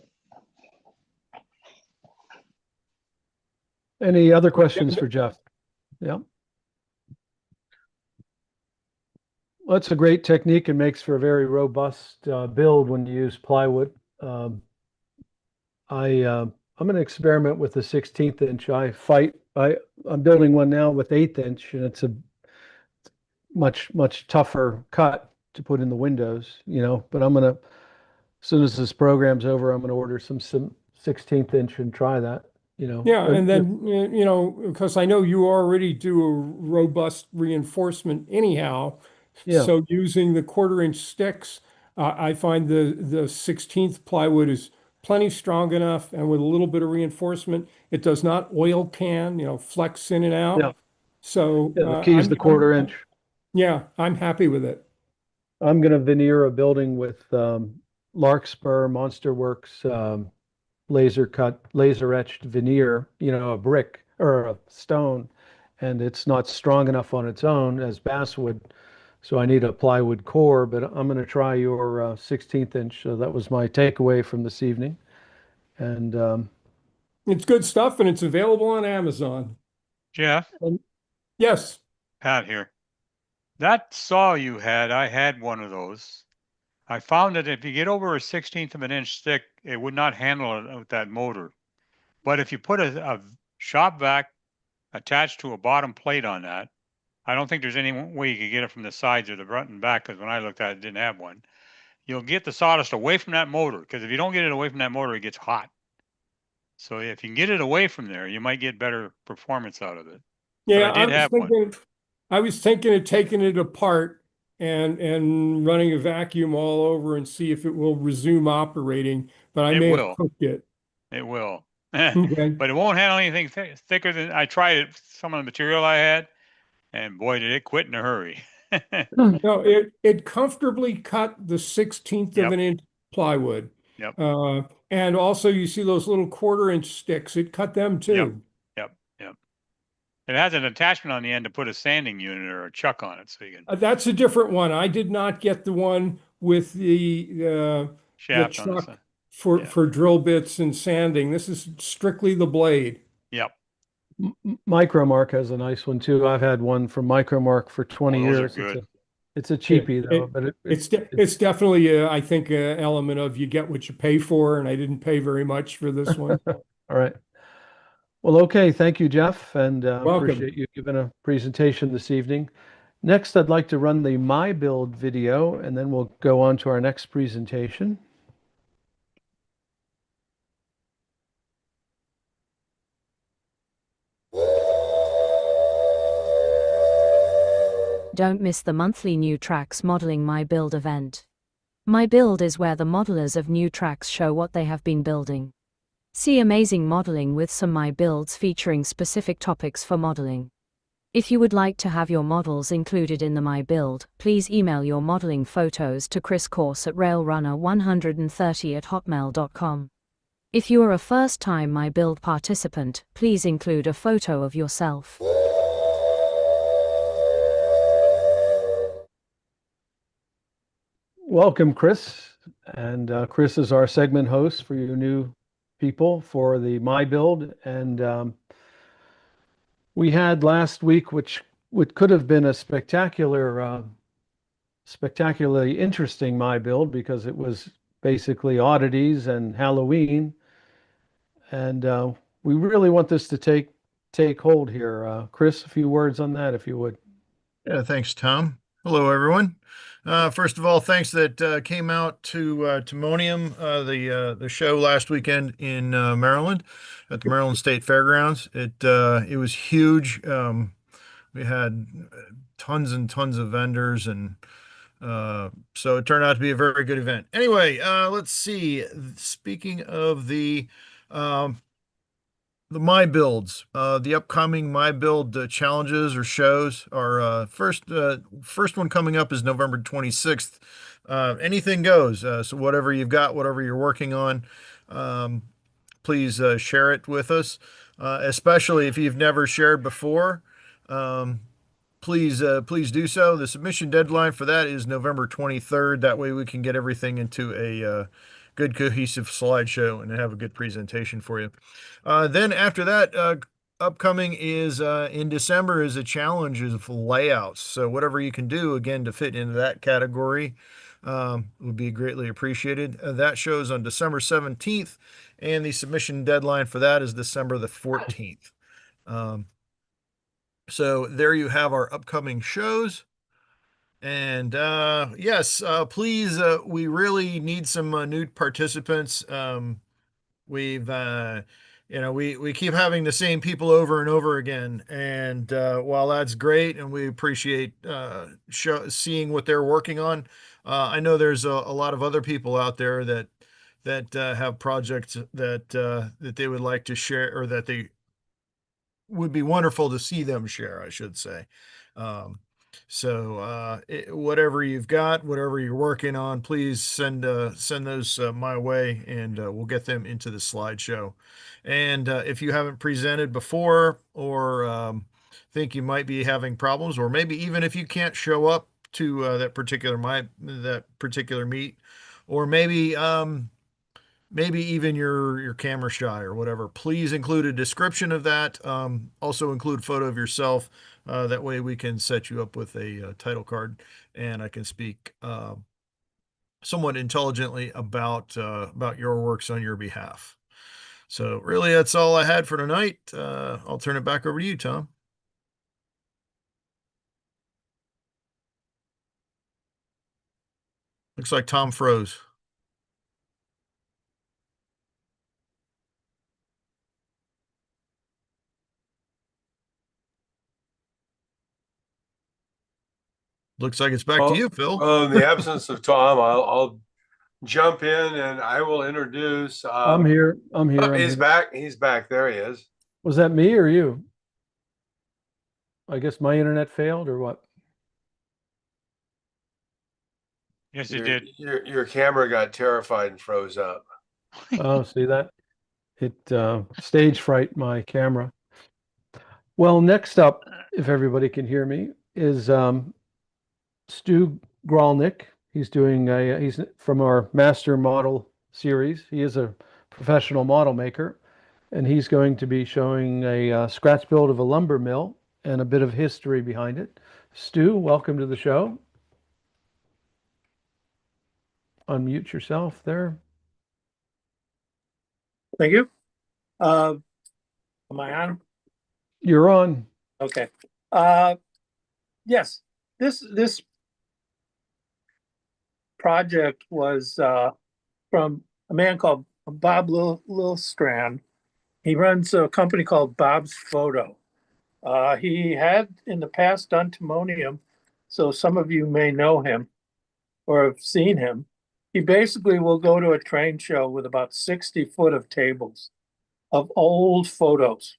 Any other questions for Jeff? Yeah. Well, it's a great technique and makes for a very robust build when you use plywood. I'm going to experiment with the 16th inch. I'm building one now with 1/8 inch, and it's a much tougher cut to put in the windows, but as soon as this program's over, I'm going to order some 16th inch and try that. Yeah, and then, because I know you already do a robust reinforcement anyhow. Yeah. So using the 1/4 inch sticks, I find the 16th plywood is plenty strong enough, and with a little bit of reinforcement, it does not oil can, flex in and out. Yeah. So The key is the 1/4 inch. Yeah, I'm happy with it. I'm going to veneer a building with Larkspur Monster Works laser etched veneer, a brick or a stone, and it's not strong enough on its own as basswood. So I need a plywood core, but I'm going to try your 16th inch. So that was my takeaway from this evening. And It's good stuff and it's available on Amazon. Jeff, Yes. Pat here. That saw you had, I had one of those. I found that if you get over a 16th of an inch thick, it would not handle it with that motor. But if you put a shop vac attached to a bottom plate on that, I don't think there's any way you could get it from the sides or the front and back, because when I looked at it, it didn't have one. You'll get the sawdust away from that motor, because if you don't get it away from that motor, it gets hot. So if you can get it away from there, you might get better performance out of it. Yeah, I did have one. I was thinking of taking it apart and running a vacuum all over and see if it will resume operating, but I It may will. have cooked it. It will. Okay. But it won't handle anything thicker than I tried it, some of the material I had, and boy, did it quit in a hurry. No, it comfortably cut the 16th of Yep. an inch plywood. Yep. And also you see those little 1/4 inch sticks, it cut them too. Yep. It has an attachment on the end to put a sanding unit or a chuck on it, so you can That's a different one. I did not get the one with the shaft on the chuck side. for drill bits and sanding. This is strictly the blade. Yep. Micromark has a nice one too. I've had one from Micromark for 20 those are years. good. It's a cheapie though, but It's definitely I think an element of you get what you pay for, and I didn't pay very much for this one. all right. Well, okay. Thank you, Jeff, and Welcome. appreciate you giving a presentation this evening. Next, I'd like to run the My Build video, and then we'll go on to our next presentation. Don't miss the monthly New Tracks Modeling My Build event. My Build is where the modelers of New Tracks show what they have been building. See amazing modeling with some My Builds featuring specific topics for modeling. If you would like to have your models included in the My Build, please email your modeling photos to chriscourse@railrunner130@hotmail.com. If you are a first-time My Build participant, please include a photo of yourself. Welcome, Chris. And Chris is our segment host for you new people for the My Build. And we had last week, which could have been a spectacularly interesting My Build, because it was basically oddities and Halloween. And we really want this to take hold here. Chris, a few words on that, if you would. Yeah, thanks, Tom. Hello, everyone. First of all, thanks that came out to Timonium, the show last weekend in Maryland at the Maryland State Fairgrounds. It was huge. We had tons and tons of vendors, and so it turned out to be a very good event. Anyway, let's see. Speaking of the My Builds, the upcoming My Build challenges or shows are first one coming up is November 26th. Anything goes. So whatever you've got, whatever you're working on, please share it with us, especially if you've never shared before. Please do so. The submission deadline for that is November 23rd. That way we can get everything into a good cohesive slideshow and have a good presentation for you. Then after that, upcoming is in December is a challenge of layouts. So whatever you can do, again, to fit into that category would be greatly appreciated. That shows on December 17th, and the submission deadline for that is December the 14th. So there you have our upcoming shows. And yes, please, we really need some new participants. We've, we keep having the same people over and over again. And while that's great, and we appreciate seeing what they're working on, I know there's a lot of other people out there that have projects that they would like to share, or that they would be wonderful to see them share, I should say. So whatever you've got, whatever you're working on, please send those my way, and we'll get them into the slideshow. And if you haven't presented before, or think you might be having problems, or maybe even if you can't show up to that particular meet, or maybe even you're camera shy or whatever, please include a description of that. Also include a photo of yourself. That way we can set you up with a title card, and I can speak somewhat intelligently about your works on your behalf. So really, that's all I had for tonight. I'll turn it back over to you, Tom. Looks like Tom froze. Looks like it's back to you, Phil. Well, in the absence of Tom, I'll jump in and I will introduce. I'm here. I'm here. I'm He's here. back. He's back. There he is. Was that me or you? I guess my internet failed or what? Yes, it did. Your camera got terrified and froze up. Oh, see that? It stage fright my camera. Well, next up, if everybody can hear me, is Stu Gralnick. He's he's from our Master Model series. He is a professional model maker, and he's going to be showing a scratch build of a lumber mill and a bit of history behind it. Stu, welcome to the show. Unmute yourself there. Thank you. Am I on? You're on. Okay. Yes, this project was from a man called Bob Lilstrand. He runs a company called Bob's Photo. He had in the past done timonium, so some of you may know him or have seen him. He basically will go to a train show with about 60 foot of tables of old photos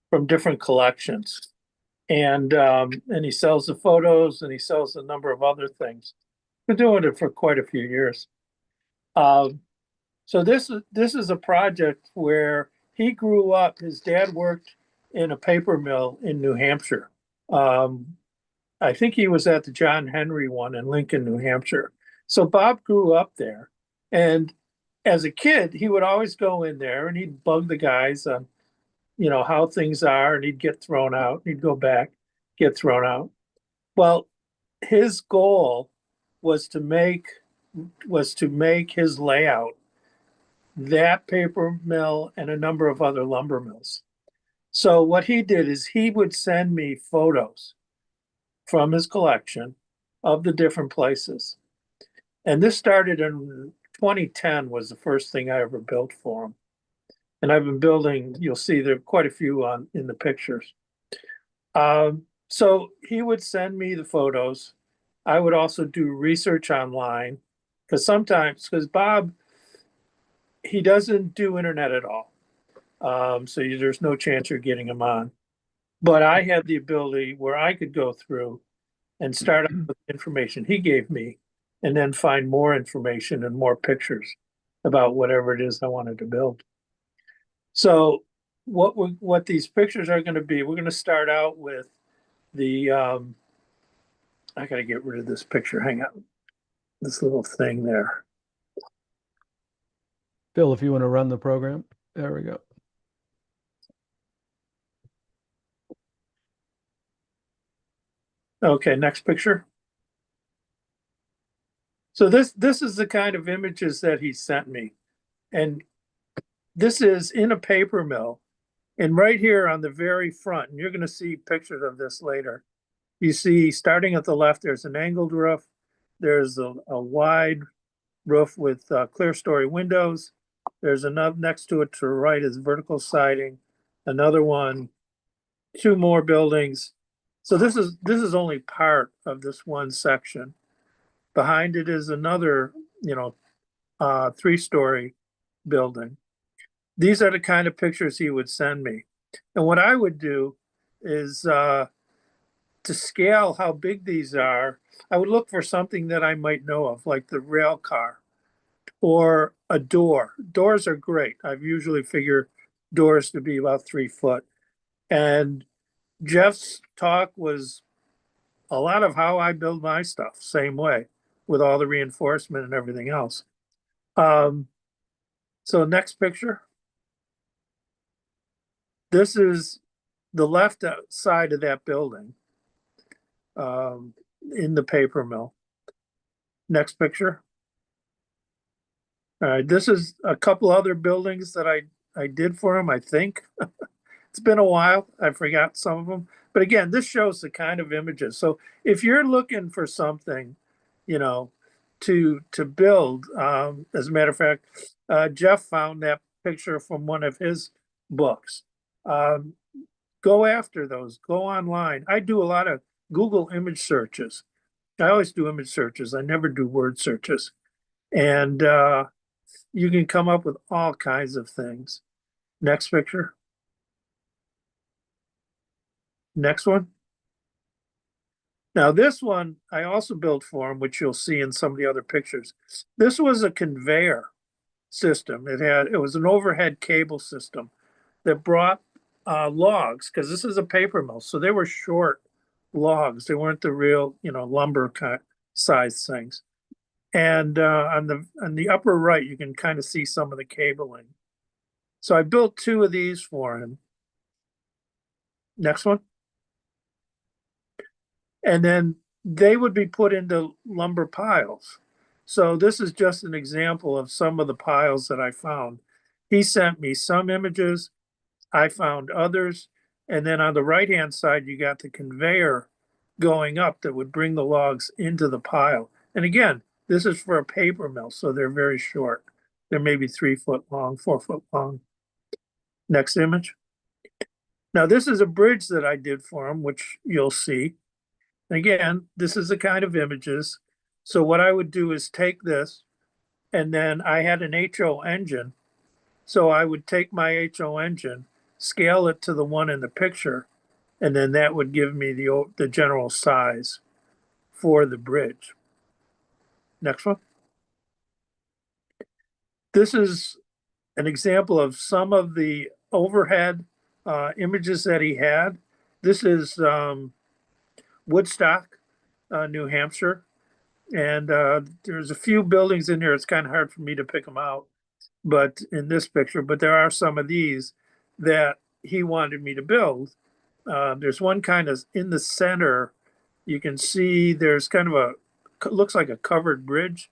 from different collections. And he sells the photos and he sells a number of other things. Been doing it for quite a few years. So this is a project where he grew up. His dad worked in a paper mill in New Hampshire. I think he was at the John Henry one in Lincoln, New Hampshire. So Bob grew up there, and as a kid, he would always go in there and he'd bug the guys on, how things are, and he'd get thrown out. He'd go back, get thrown out. Well, his goal was to make his layout that paper mill and a number of other lumber mills. So what he did is he would send me photos from his collection of the different places. And this started in 2010 was the first thing I ever built for him. And I've been building, you'll see there are quite a few in the pictures. So he would send me the photos. I would also do research online because Bob, he doesn't do internet at all. So there's no chance you're getting him on. But I had the ability where I could go through and start out with information he gave me and then find more information and more pictures about whatever it is I wanted to build. So what these pictures are going to be, we're going to start out with the, I got to get rid of this picture. Hang on. This little thing there. Phil, if you want to run the program, there we go. Okay, next picture. So this is the kind of images that he sent me. And this is in a paper mill. And right here on the very front, and you're going to see pictures of this later, you see starting at the left, there's an angled roof. There's a wide roof with clear story windows. There's another next to it to the right is vertical siding. Another one, two more buildings. So this is only part of this one section. Behind it is another, 3-story building. These are the kind of pictures he would send me. And what I would do is to scale how big these are, I would look for something that I might know of, like the rail car or a door. Doors are great. I've usually figured doors to be about 3 foot. And Jeff's talk was a lot of how I build my stuff, same way, with all the reinforcement and everything else. So next picture. This is the left side of that building in the paper mill. Next picture. All right, this is a couple other buildings that I did for him, I think. It's been a while. I forgot some of them. But again, this shows the kind of images. So if you're looking for something, to build, as a matter of fact, Jeff found that picture from one of his books. Go after those. Go online. I do a lot of Google image searches. I always do image searches. I never do word searches. And you can come up with all kinds of things. Next picture. Next one. Now this one I also built for him, which you'll see in some of the other pictures. This was a conveyor system. It was an overhead cable system that brought logs, because this is a paper mill, so they were short logs. They weren't the real, lumber size things. And on the upper right, you can kind of see some of the cabling. So I built 2 of these for him. Next one. And then they would be put into lumber piles. So this is just an example of some of the piles that I found. He sent me some images. I found others. And then on the right-hand side, you got the conveyor going up that would bring the logs into the pile. And again, this is for a paper mill, so they're very short. They're maybe 3 foot long, 4 foot long. Next image. Now, this is a bridge that I did for him, which you'll see. Again, this is the kind of images. So what I would do is take this, and then I had an HO engine. So I would take my HO engine, scale it to the one in the picture, and then that would give me the general size for the bridge. Next one. This is an example of some of the overhead images that he had. This is Woodstock, New Hampshire. And there's a few buildings in here. It's kind of hard for me to pick them out, but in this picture, but there are some of these that he wanted me to build. There's one kind of in the center. You can see there's kind of looks like a covered bridge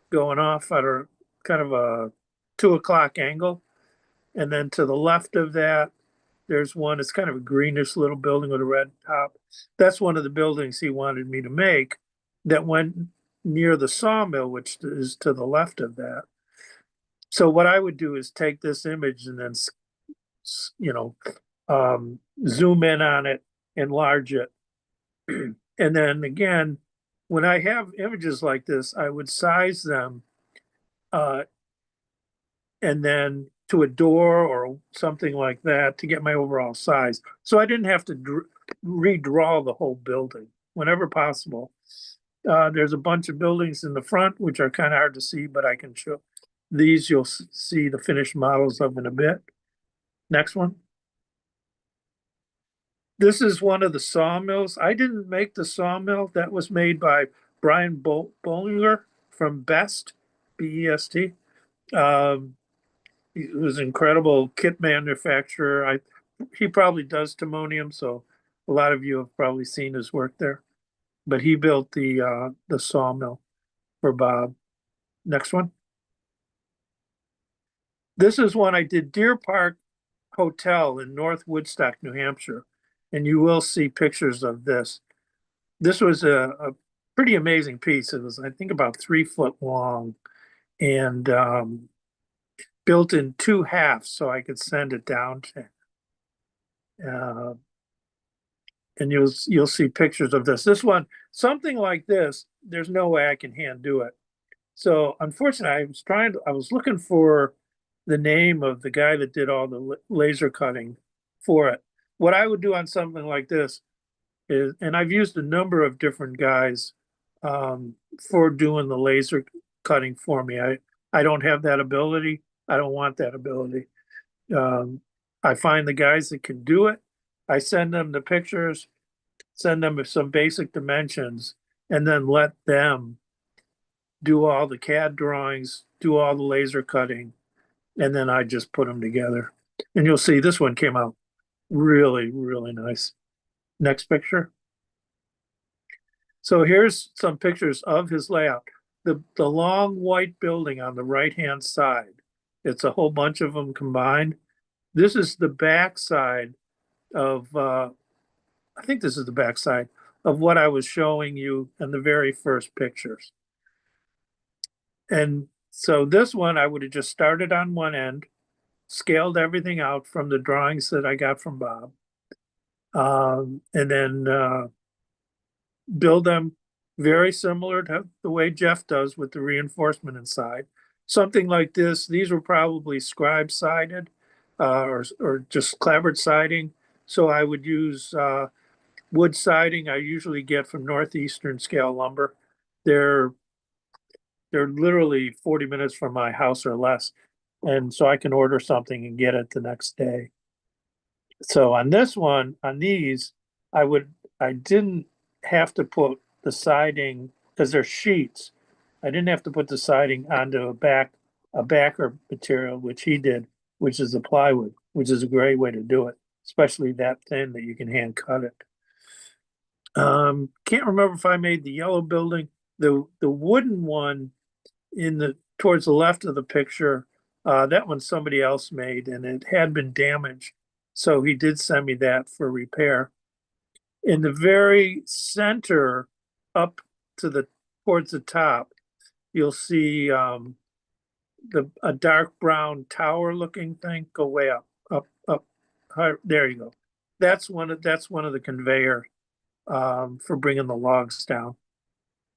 going off at a kind of a 2 o'clock angle. And then to the left of that, there's one, it's kind of a greenish little building with a red top. That's one of the buildings he wanted me to make that went near the sawmill, which is to the left of that. So what I would do is take this image and then, zoom in on it, enlarge it. And then again, when I have images like this, I would size them and then to a door or something like that to get my overall size. So I didn't have to redraw the whole building whenever possible. There's a bunch of buildings in the front, which are kind of hard to see, but I can show these. You'll see the finished models of in a bit. Next one. This is one of the sawmills. I didn't make the sawmill. That was made by Brian Bollinger from Best, B-E-S-T. He was an incredible kit manufacturer. He probably does timonium, so a lot of you have probably seen his work there. But he built the sawmill for Bob. Next one. This is one I did, Deer Park Hotel in North Woodstock, New Hampshire. And you will see pictures of this. This was a pretty amazing piece. It was, I think, about 3 foot long and built in 2 halves so I could send it down to, and you'll see pictures of this. This one, something like this, there's no way I can hand do it. So unfortunately, I was looking for the name of the guy that did all the laser cutting for it. What I would do on something like this is, and I've used a number of different guys for doing the laser cutting for me. I don't have that ability. I don't want that ability. I find the guys that can do it. I send them the pictures, send them some basic dimensions, and then let them do all the CAD drawings, do all the laser cutting, and then I just put them together. And you'll see this one came out really, really nice. Next picture. So here's some pictures of his layout. The long white building on the right-hand side, it's a whole bunch of them combined. This is the back side of, I think this is the back side of what I was showing you in the very first pictures. And so this one, I would have just started on one end, scaled everything out from the drawings that I got from Bob, and then build them very similar to the way Jeff does with the reinforcement inside. Something like this, these were probably scribe sided or just clapboard siding. So I would use wood siding I usually get from Northeastern Scale Lumber. They're literally 40 minutes from my house or less. And so I can order something and get it the next day. So on this one, on these, I didn't have to put the siding because they're sheets. I didn't have to put the siding onto a backer material, which he did, which is the plywood, which is a great way to do it, especially that thin that you can hand cut it. Can't remember if I made the yellow building. The wooden one towards the left of the picture, that one somebody else made and it had been damaged. So he did send me that for repair. In the very center, up towards the top, you'll see a dark brown tower looking thing go way up. There you go. That's one of the conveyor for bringing the logs down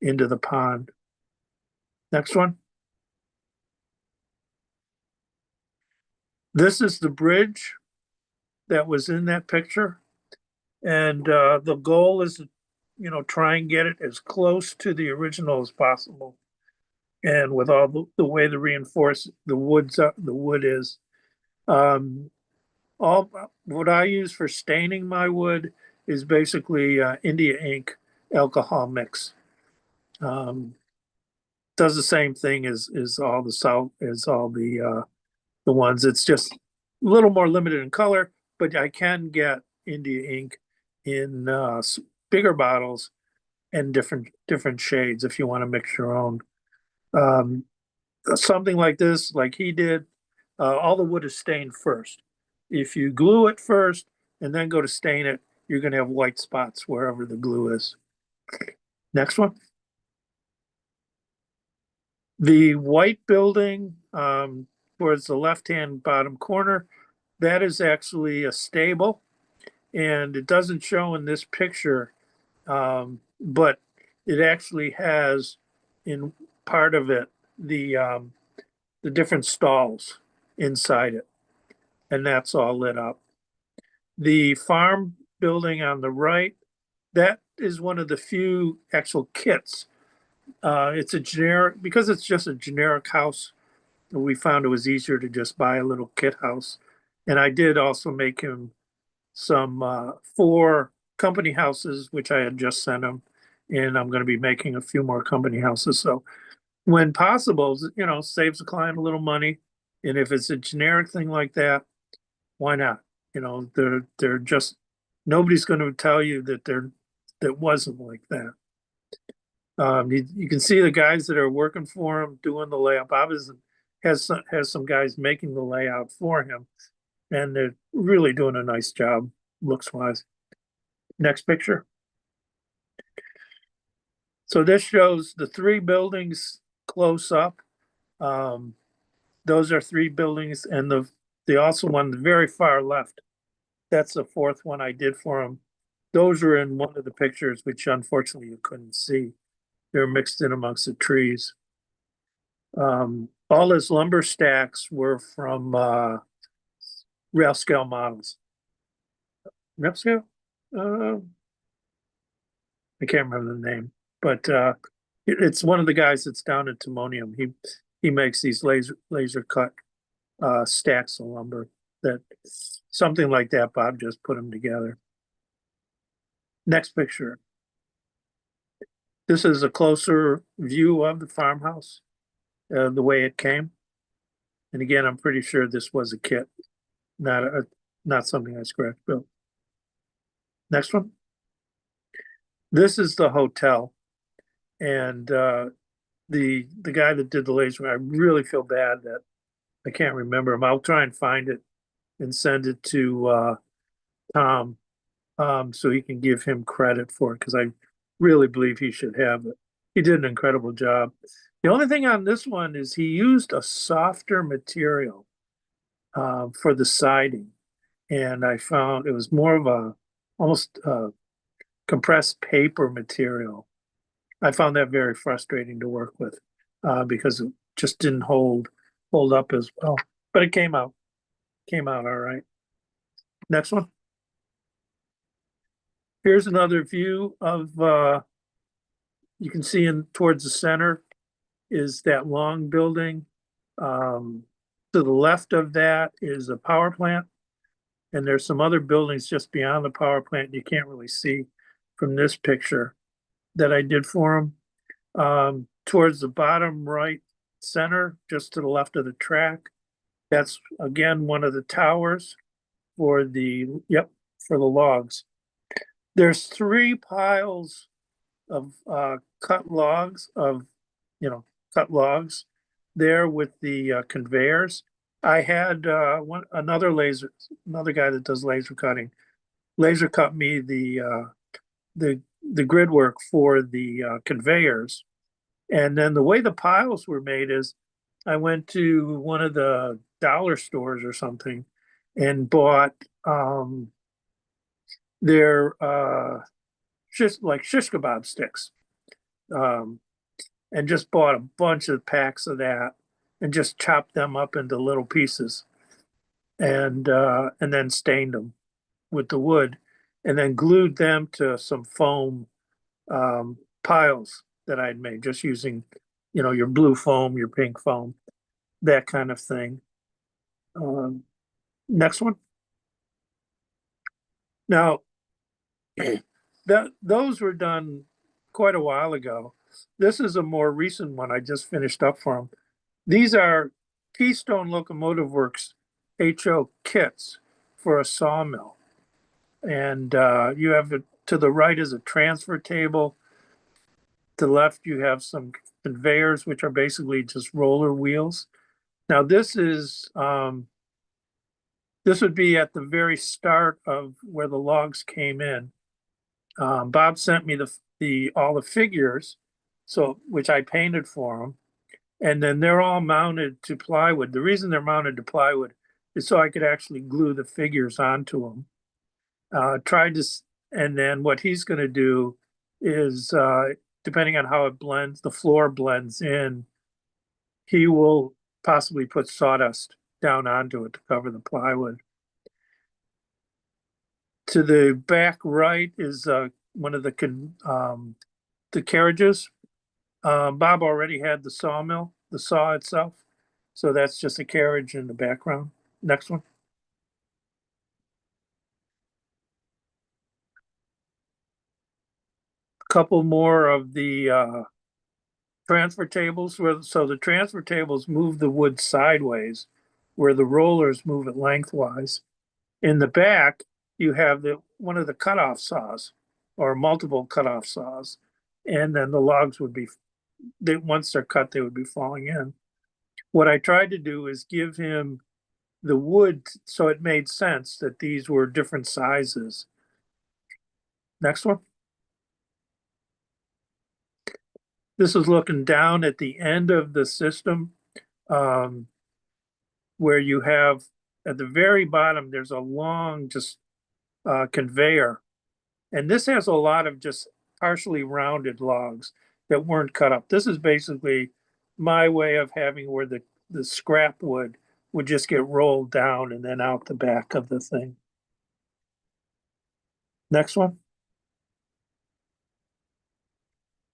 into the pond. Next one. This is the bridge that was in that picture. And the goal is, try and get it as close to the original as possible. And with all the way the reinforced the wood is, all what I use for staining my wood is basically India ink alcohol mix. Does the same thing as all the ones. It's just a little more limited in color, but I can get India ink in bigger bottles and different shades if you want to mix your own. Something like this, like he did, all the wood is stained first. If you glue it first and then go to stain it, you're going to have white spots wherever the glue is. Next one. The white building towards the left-hand bottom corner, that is actually a stable. And it doesn't show in this picture, but it actually has in part of it the different stalls inside it, and that's all lit up. The farm building on the right, that is one of the few actual kits. It's a generic, because it's just a generic house, we found it was easier to just buy a little kit house. And I did also make him some 4 company houses, which I had just sent him, and I'm going to be making a few more company houses. So when possible, saves the client a little money. And if it's a generic thing like that, why not? They're just, nobody's going to tell you that wasn't like that. You can see the guys that are working for him doing the layout. Bob has some guys making the layout for him, and they're really doing a nice job looks wise. Next picture. So this shows the 3 buildings close up. Those are 3 buildings, and the also one the very far left, that's the 4th one I did for him. Those are in one of the pictures, which unfortunately you couldn't see. They're mixed in amongst the trees. All his lumber stacks were from rail scale models. Rail scale? I can't remember the name, but it's one of the guys that's down at Timonium. He makes these laser cut stacks of lumber, that something like that. Bob just put them together. Next picture. This is a closer view of the farmhouse, the way it came. And again, I'm pretty sure this was a kit, not something I scratch built. Next one. This is the hotel, and the guy that did the laser, I really feel bad that I can't remember him. I'll try and find it and send it to Tom, so he can give him credit for it, because I really believe he should have it. He did an incredible job. The only thing on this one is he used a softer material for the siding, and I found it was more of a almost compressed paper material. I found that very frustrating to work with because it just didn't hold up as well. But it came out all right. Next one. Here's another view of you can see in towards the center is that long building. To the left of that is a power plant, and there's some other buildings just beyond the power plant you can't really see from this picture that I did for them. Towards the bottom right center, just to the left of the track, that's again one of the towers for the logs. There's 3 piles of cut logs there with the conveyors. I had another guy that does laser cutting, laser cut me the grid work for the conveyors. And then the way the piles were made is I went to one of the dollar stores or something and bought their shish kebab sticks, and just bought a bunch of packs of that and just chopped them up into little pieces, and then stained them with the wood, and then glued them to some foam piles that I'd made, just using, your blue foam, your pink foam, that kind of thing. Next one. Now, those were done quite a while ago. This is a more recent one I just finished up for them. These are Keystone Locomotive Works HO kits for a sawmill. And you have to the right is a transfer table. To the left, you have some conveyors, which are basically just roller wheels. Now, this would be at the very start of where the logs came in. Bob sent me all the figures, which I painted for him, and then they're all mounted to plywood. The reason they're mounted to plywood is so I could actually glue the figures onto them. And then what he's going to do is, depending on how the floor blends in, he will possibly put sawdust down onto it to cover the plywood. To the back right is one of the carriages. Bob already had the sawmill, the saw itself, so that's just a carriage in the background. Next one. A couple more of the transfer tables. So the transfer tables move the wood sideways, where the rollers move it lengthwise. In the back, you have one of the cutoff saws, or multiple cutoff saws, and then the logs would be, once they're cut, they would be falling in. What I tried to do is give him the wood so it made sense that these were different sizes. Next one. This is looking down at the end of the system, where you have at the very bottom, there's a long conveyor. And this has a lot of just partially rounded logs that weren't cut up. This is basically my way of having where the scrap wood would just get rolled down and then out the back of the thing. Next one.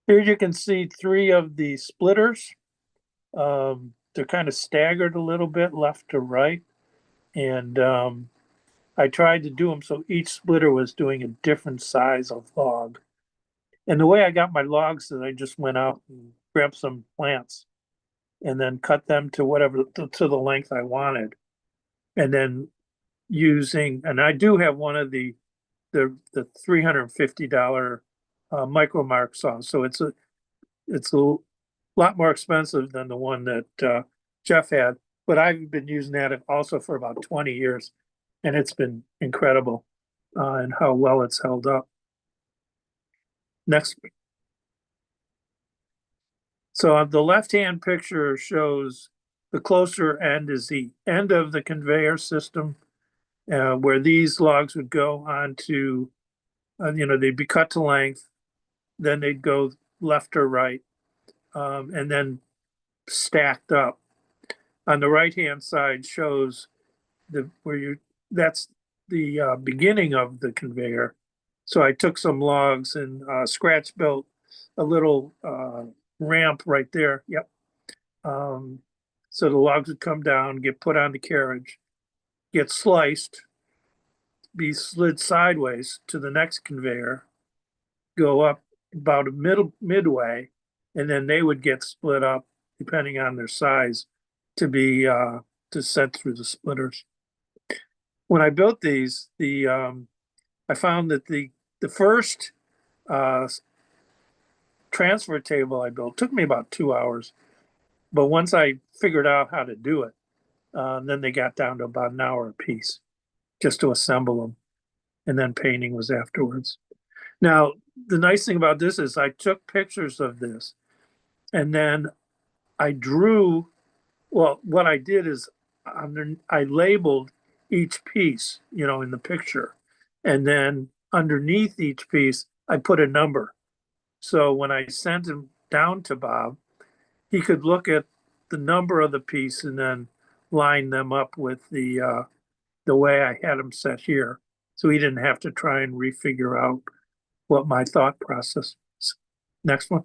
Here you can see 3 of the splitters. They're kind of staggered a little bit left to right. And I tried to do them so each splitter was doing a different size of log. And the way I got my logs is I just went out and grabbed some plants and then cut them to whatever to the length I wanted. And then and I do have one of the $350 Micro Mark saw. So it's a lot more expensive than the one that Jeff had, but I've been using that also for about 20 years, and it's been incredible and how well it's held up. Next. So the left-hand picture shows the closer end is the end of the conveyor system, where these logs would go onto, they'd be cut to length, then they'd go left or right, and then stacked up. On the right-hand side shows that's the beginning of the conveyor. So I took some logs and scratch built a little ramp right there. Yep. So the logs would come down, get put on the carriage, get sliced, be slid sideways to the next conveyor, go up about midway, and then they would get split up depending on their size to be to set through the splitters. When I built these, I found that the first transfer table I built took me about 2 hours, but once I figured out how to do it, then they got down to about an hour a piece just to assemble them, and then painting was afterwards. Now, the nice thing about this is I took pictures of this, and then I drew. Well, what I did is I labeled each piece, in the picture, and then underneath each piece I put a number. So when I sent him down to Bob, he could look at the number of the piece and then line them up with the way I had them set here. So he didn't have to try and refigure out what my thought process is. Next one.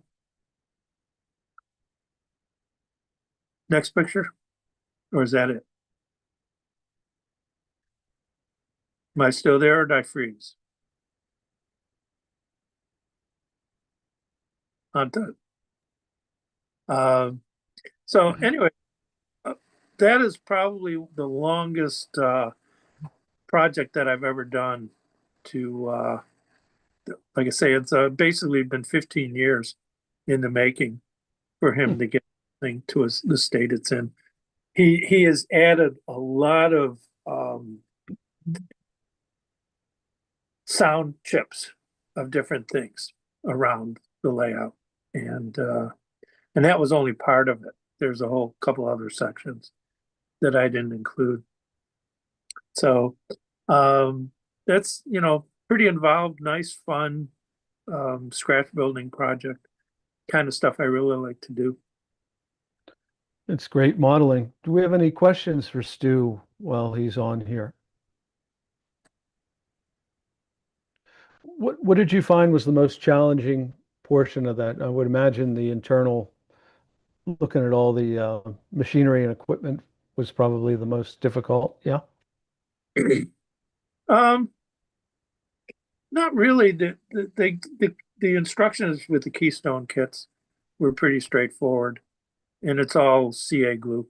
Next picture. Or is that it? Am I still there or did I freeze? I'm done. So anyway, that is probably the longest project that I've ever done to, like I say, it's basically been 15 years in the making for him to get the thing to the state it's in. He has added a lot of sound chips of different things around the layout, and that was only part of it. There's a whole couple other sections that I didn't include. So that's pretty involved, nice, fun scratch building project, kind of stuff I really like to do. It's great modeling. Do we have any questions for Stu while he's on here? What did you find was the most challenging portion of that? I would imagine the internal, looking at all the machinery and equipment was probably the most difficult. Yeah. Not really. The instructions with the Keystone kits were pretty straightforward, and it's all CA glue.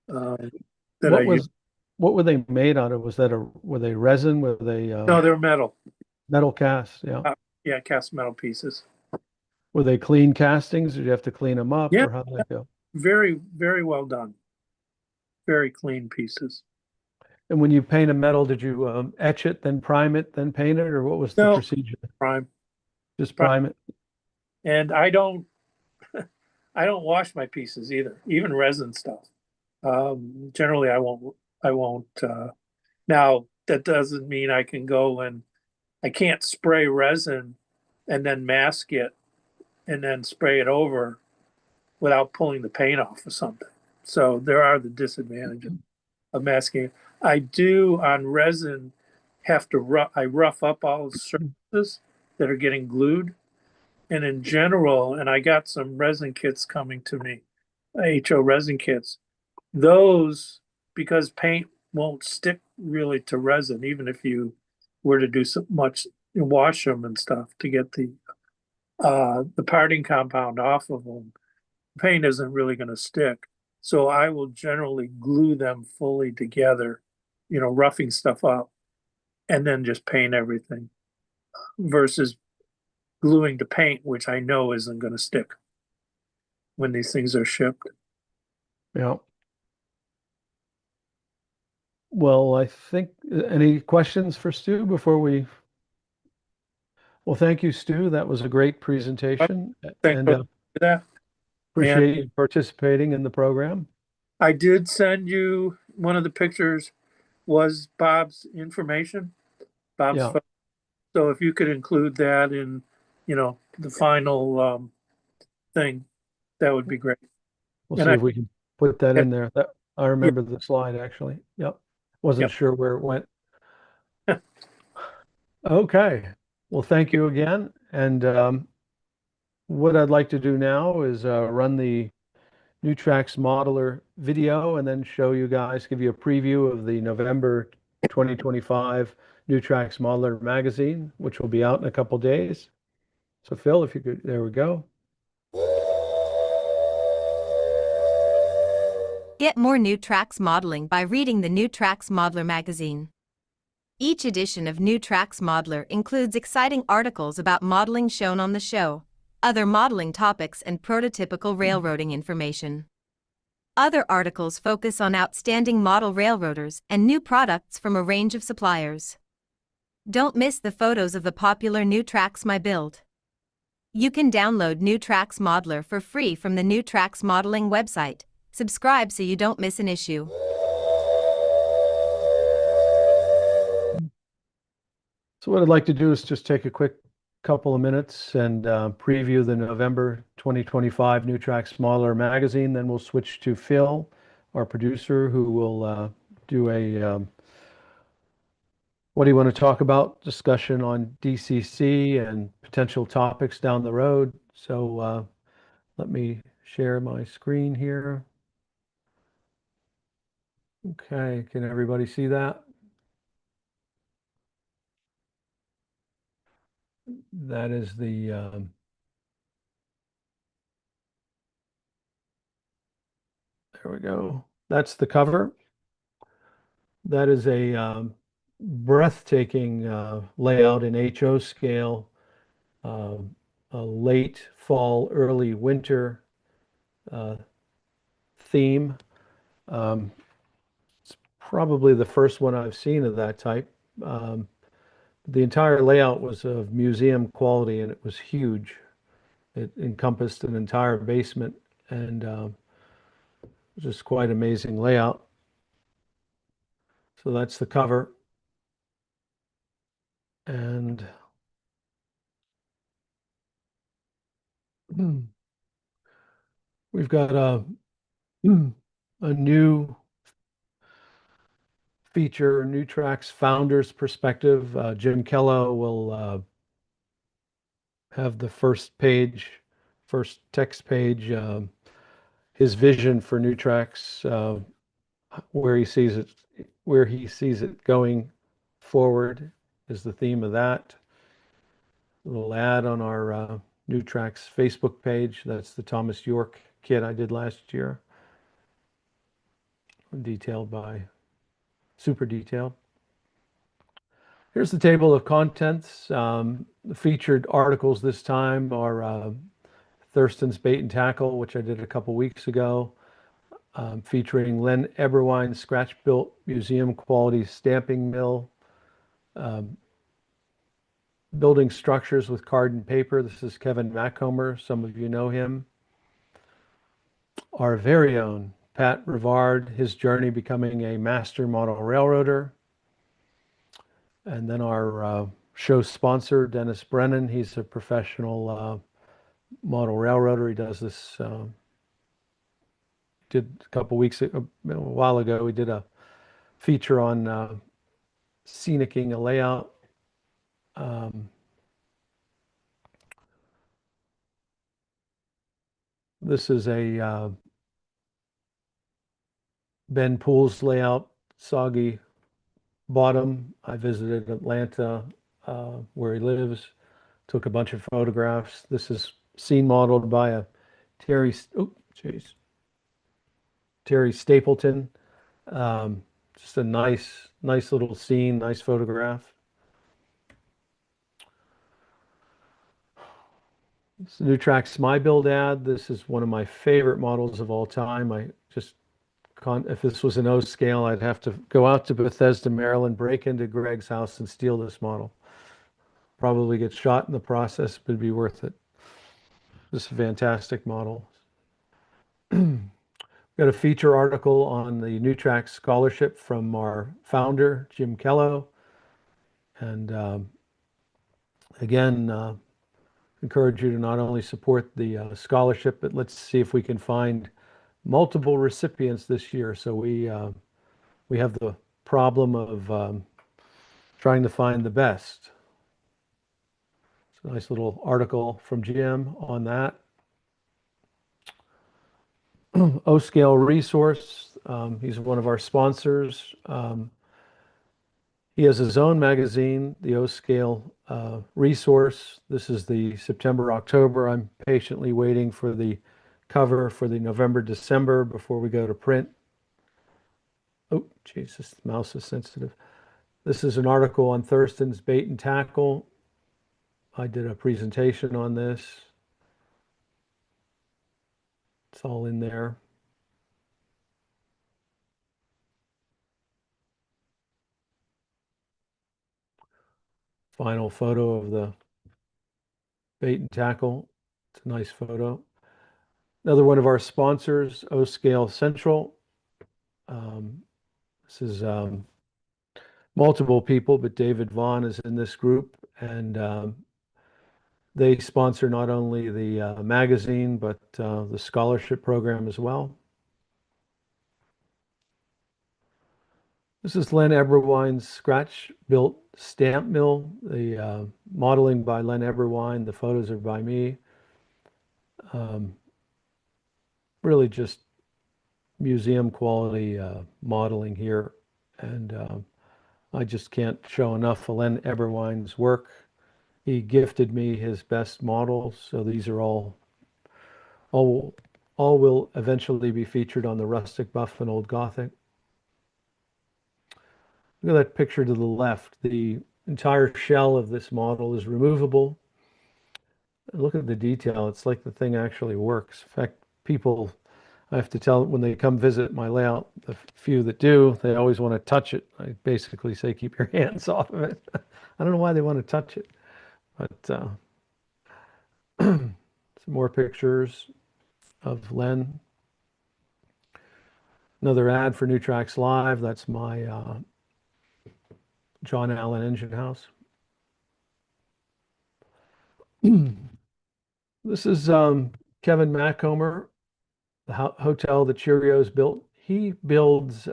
What were they made out of? Were they resin? Were they No, they're metal. Metal casts? Yeah. Yeah, cast metal pieces. Were they clean castings? Did you have to clean them up, Yeah. or how did that go? Very, very well done. Very clean pieces. And when you paint a metal, did you etch it, then prime it, then paint it, or what was the No, procedure? prime. Just prime it. And I don't wash my pieces either, even resin stuff. Generally I won't now that doesn't mean I can go and I can't spray resin and then mask it and then spray it over without pulling the paint off or something. So there are the disadvantages of masking. I do on resin have to rough up all the surfaces that are getting glued. And in general, and I got some resin kits coming to me, HO resin kits. Those, because paint won't stick really to resin, even if you were to do so much, wash them and stuff to get the parting compound off of them. Paint isn't really going to stick. So I will generally glue them fully together, roughing stuff up, and then just paint everything versus gluing to paint, which I know isn't going to stick when these things are shipped. Yeah. Well, I think any questions for Stu before we? Well, thank you, Stu. That was a great presentation, Thanks and for that. appreciate you participating in the program. I did send you one of the pictures was Bob's information, Bob's Yeah. phone. So if you could include that in, the final thing, that would be great. We'll And see if we can put that in there. I Yeah. remember the slide actually. Yep. Wasn't Yep. sure where it went. Okay. Well, thank you again. And what I'd like to do now is run the Nutrax modeler video and then show you guys, give you a preview of the November 2025 Nutrax modeler magazine, which will be out in a couple days. So Phil, if you could, there we go. Get more Nutrax modeling by reading the Nutrax Modeler magazine. Each edition of Nutrax Modeler includes exciting articles about modeling shown on the show, other modeling topics, and prototypical railroading information. Other articles focus on outstanding model railroaders and new products from a range of suppliers. Don't miss the photos of the popular Nutrax My Build. You can download Nutrax Modeler for free from the Nutrax Modeling website. Subscribe so you don't miss an issue. So what I'd like to do is just take a quick couple of minutes and preview the November 2025 Nutrax Modeler magazine. Then we'll switch to Phil, our producer, who will do a what do you want to talk about? Discussion on DCC and potential topics down the road. So let me share my screen here. Okay, can everybody see that? That is the there we go. That's the cover. That is a breathtaking layout in HO scale, uh, a late fall, early winter theme. It's probably the first one I've seen of that type. The entire layout was of museum quality and it was huge. It encompassed an entire basement and just quite amazing layout. So that's the cover. And we've got a new feature, Nutrax Founder's Perspective. Jim Kello will have the first page, first text page, his vision for Nutrax, where he sees it going forward is the theme of that. A little ad on our Nutrax Facebook page. That's the Thomas York kit I did last year. Super detailed. Here's the table of contents. The featured articles this time are Thurston's Bait and Tackle, which I did a couple weeks ago, featuring Len Eberwine's scratch-built museum quality stamping mill, building structures with card and paper. This is Kevin Macomber. Some of you know him. Our very own Pat Rivard, his journey becoming a master model railroader. And then our show sponsor, Dennis Brennan. He's a professional model railroader. He does this, did a while ago, we did a feature on scenicking a layout. This is a Ben Poole's layout, soggy bottom, I visited Atlanta, where he lives, took a bunch of photographs. This is scene modeled by a Terry, oh, geez, Terry Stapleton. Just a nice little scene, nice photograph. It's the new Trax My Build ad. This is one of my favorite models of all time. I just if this was an O scale, I'd have to go out to Bethesda, Maryland, break into Greg's house and steal this model. Probably get shot in the process, but it'd be worth it. This is a fantastic model. Got a feature article on the NewTrax scholarship from our founder, Jim Kello. And again, encourage you to not only support the scholarship, but let's see if we can find multiple recipients this year. So we have the problem of trying to find the best. It's a nice little article from Jim on that. O-Scale Resource, he's one of our sponsors. He has his own magazine, the O-Scale Resource. This is the September, October. I'm patiently waiting for the cover for the November, December before we go to print. Oh, Jesus, the mouse is sensitive. This is an article on Thurston's Bait and Tackle. I did a presentation on this. It's all in there. Final photo of the bait and tackle. It's a nice photo. Another one of our sponsors, O-Scale Central. This is multiple people, but David Vaughn is in this group, and they sponsor not only the magazine, but the scholarship program as well. This is Len Eberwine's scratch-built stamp mill. The modeling by Len Eberwine. The photos are by me. Really just museum quality modeling here. And I just can't show enough of Len Eberwine's work. He gifted me his best models. So these are all will eventually be featured on the Rustic Buff and Old Gothic. Look at that picture to the left. The entire shell of this model is removable. Look at the detail. It's like the thing actually works. In fact, people, I have to tell when they come visit my layout, the few that do, they always want to touch it. I basically say, keep your hands off of it. I don't know why they want to touch it, but some more pictures of Len. Another ad for NewTrax Live. That's my John Allen Engine House. This is Kevin Maccomer, the hotel that Cheerios built. He builds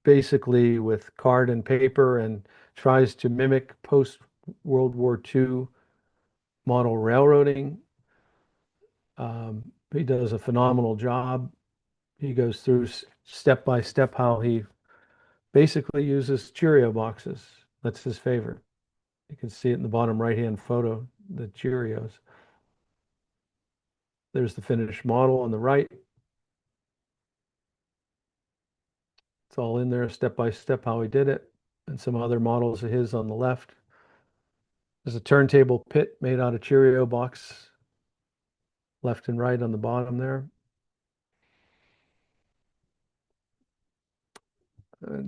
basically with card and paper and tries to mimic post-World War II model railroading. He does a phenomenal job. He goes through step by step how he basically uses Cheerio boxes. That's his favorite. You can see it in the bottom right-hand photo, the Cheerios. There's the finished model on the right. It's all in there step by step how he did it. And some other models of his on the left. There's a turntable pit made out of Cheerio box, left and right on the bottom there.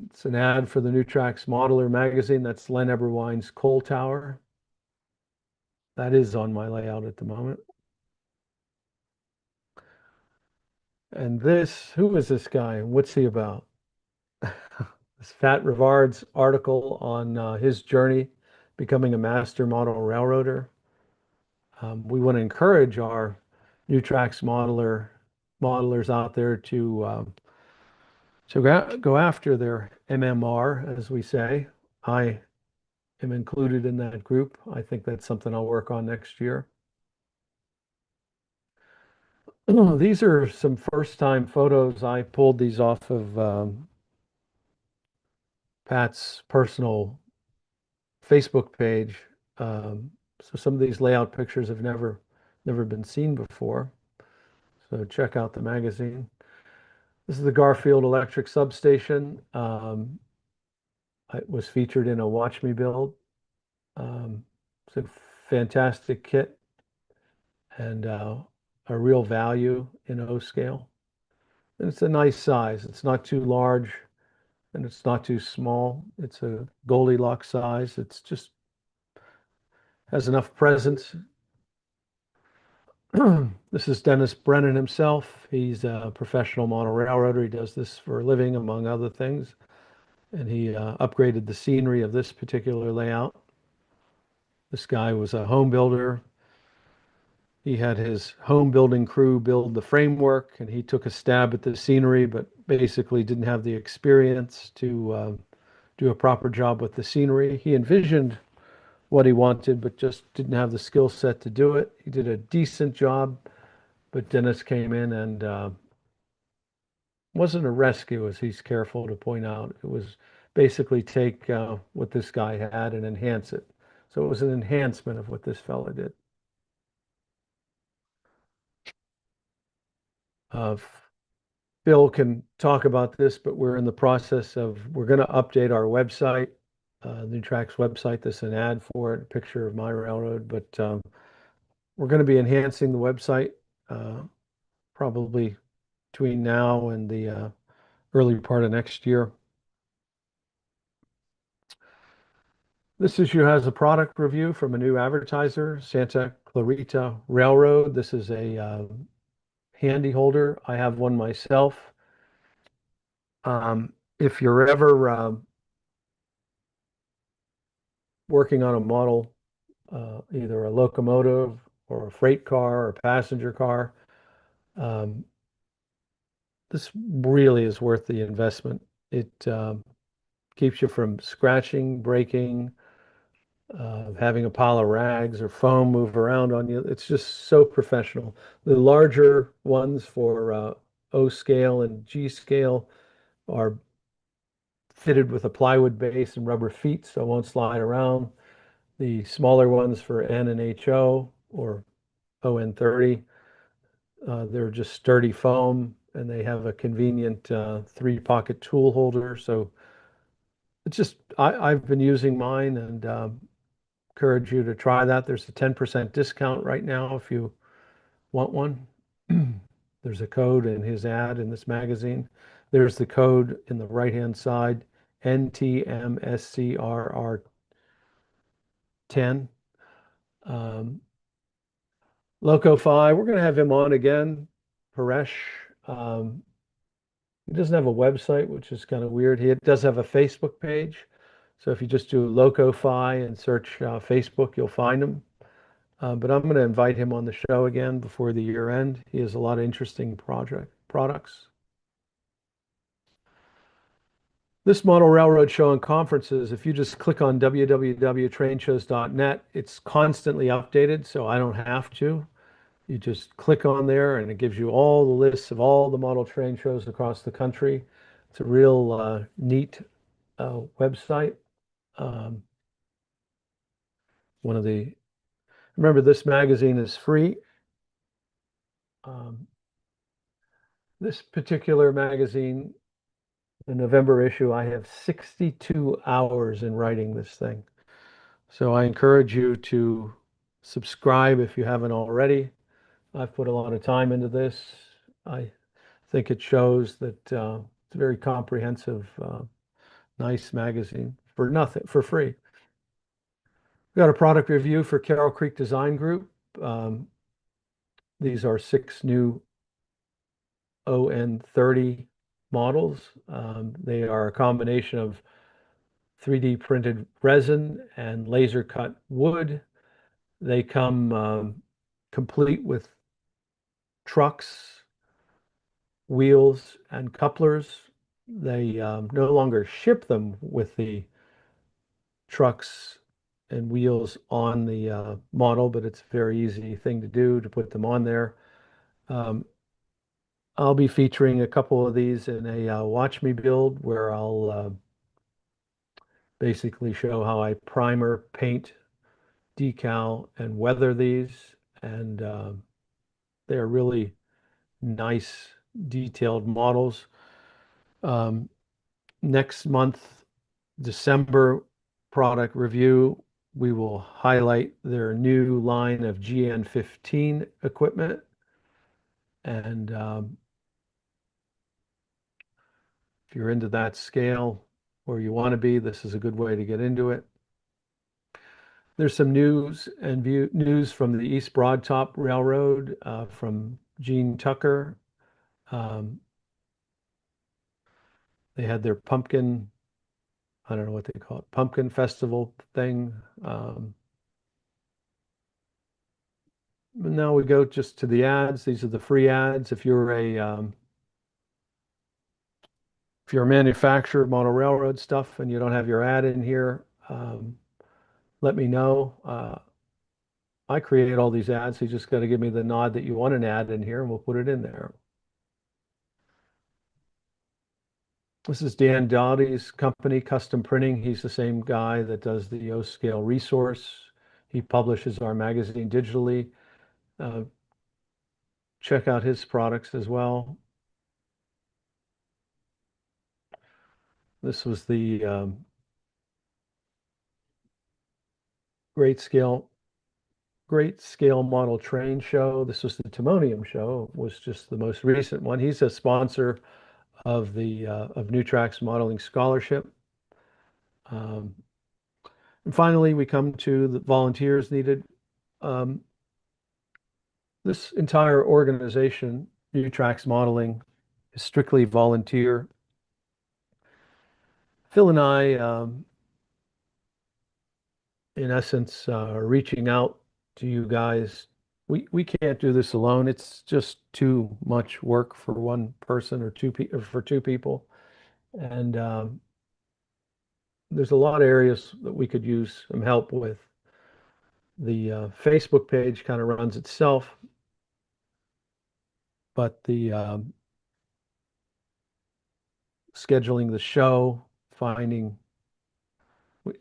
It's an ad for the NewTrax Modeler magazine. That's Len Eberwine's Coal Tower. That is on my layout at the moment. And this, who is this guy? What's he about? This Fat Rivard's article on his journey becoming a master model railroader. We want to encourage our NewTrax modelers out there to go after their MMR, as we say. I am included in that group. I think that's something I'll work on next year. These are some first-time photos. I pulled these off of Pat's personal Facebook page. So some of these layout pictures have never been seen before. So check out the magazine. This is the Garfield Electric Substation. It was featured in a Watch Me Build. It's a fantastic kit and a real value in O scale. And it's a nice size. It's not too large and it's not too small. It's a Goldilocks size. It's just has enough presence. This is Dennis Brennan himself. He's a professional model railroader. He does this for a living, among other things. And he upgraded the scenery of this particular layout. This guy was a home builder. He had his home building crew build the framework, and he took a stab at the scenery, but basically didn't have the experience to do a proper job with the scenery. He envisioned what he wanted, but just didn't have the skill set to do it. He did a decent job, but Dennis came in and wasn't a rescue, as he's careful to point out. It was basically take what this guy had and enhance it. So it was an enhancement of what this fella did. Bill can talk about this, but we're in the process of, we're going to update our website, New Tracks website. There's an ad for it, a picture of my railroad, but we're going to be enhancing the website probably between now and the early part of next year. This issue has a product review from a new advertiser, Santa Clarita Railroad. This is a handy holder. I have one myself. If you're ever working on a model, either a locomotive or a freight car or a passenger car, this really is worth the investment. It keeps you from scratching, breaking, having a pile of rags or foam move around on you. It's just so professional. The larger ones for O scale and G scale are fitted with a plywood base and rubber feet, so it won't slide around. The smaller ones for N and HO or ON30, they're just sturdy foam and they have a convenient three-pocket tool holder. So it's just, I've been using mine and encourage you to try that. There's a 10% discount right now if you want one. There's a code in his ad in this magazine. There's the code in the right-hand side, NTMSCRR10. Loco-Fi, we're going to have him on again, Paresh. He doesn't have a website, which is kind of weird. He does have a Facebook page. So if you just do Loco-Fi and search Facebook, you'll find him. But I'm going to invite him on the show again before the year end. He has a lot of interesting products. This model railroad show and conferences, if you just click on www.trainshows.net, it's constantly updated, so I don't have to. You just click on there and it gives you all the lists of all the model train shows across the country. It's a real neat website. Remember, this magazine is free. This particular magazine, the November issue, I have 62 hours in writing this thing. So I encourage you to subscribe if you haven't already. I've put a lot of time into this. I think it shows that it's a very comprehensive, nice magazine for nothing, for free. We got a product review for Carroll Creek Design Group. These are 6 new ON30 models. They are a combination of 3D printed resin and laser cut wood. They come complete with trucks, wheels, and couplers. They no longer ship them with the trucks and wheels on the model, but it's a very easy thing to do to put them on there. I'll be featuring a couple of these in a Watch Me build where I'll basically show how I primer, paint, decal, and weather these. And they're really nice, detailed models. Next month, December product review, we will highlight their new line of GN15 equipment. And if you're into that scale or you want to be, this is a good way to get into it. There's some news from the East Broadtop Railroad from Gene Tucker. They had their pumpkin, I don't know what they call it, pumpkin festival thing. Now we go just to the ads. These are the free ads. If you're a manufacturer of model railroad stuff and you don't have your ad in here, let me know. I create all these ads. So you just got to give me the nod that you want an ad in here and we'll put it in there. This is Dan Dottie's company, Custom Printing. He's the same guy that does the O-Scale resource. He publishes our magazine digitally. Check out his products as well. This was the Great Scale Model Train show. This was the Timonium show, was just the most recent one. He's a sponsor of the of NewTrax Modeling Scholarship. And finally, we come to the volunteers needed. This entire organization, NewTrax Modeling, is strictly volunteer. Phil and I, in essence, are reaching out to you guys. We can't do this alone. It's just too much work for one person or for two people. And there's a lot of areas that we could use some help with. The Facebook page kind of runs itself, but the scheduling the show, finding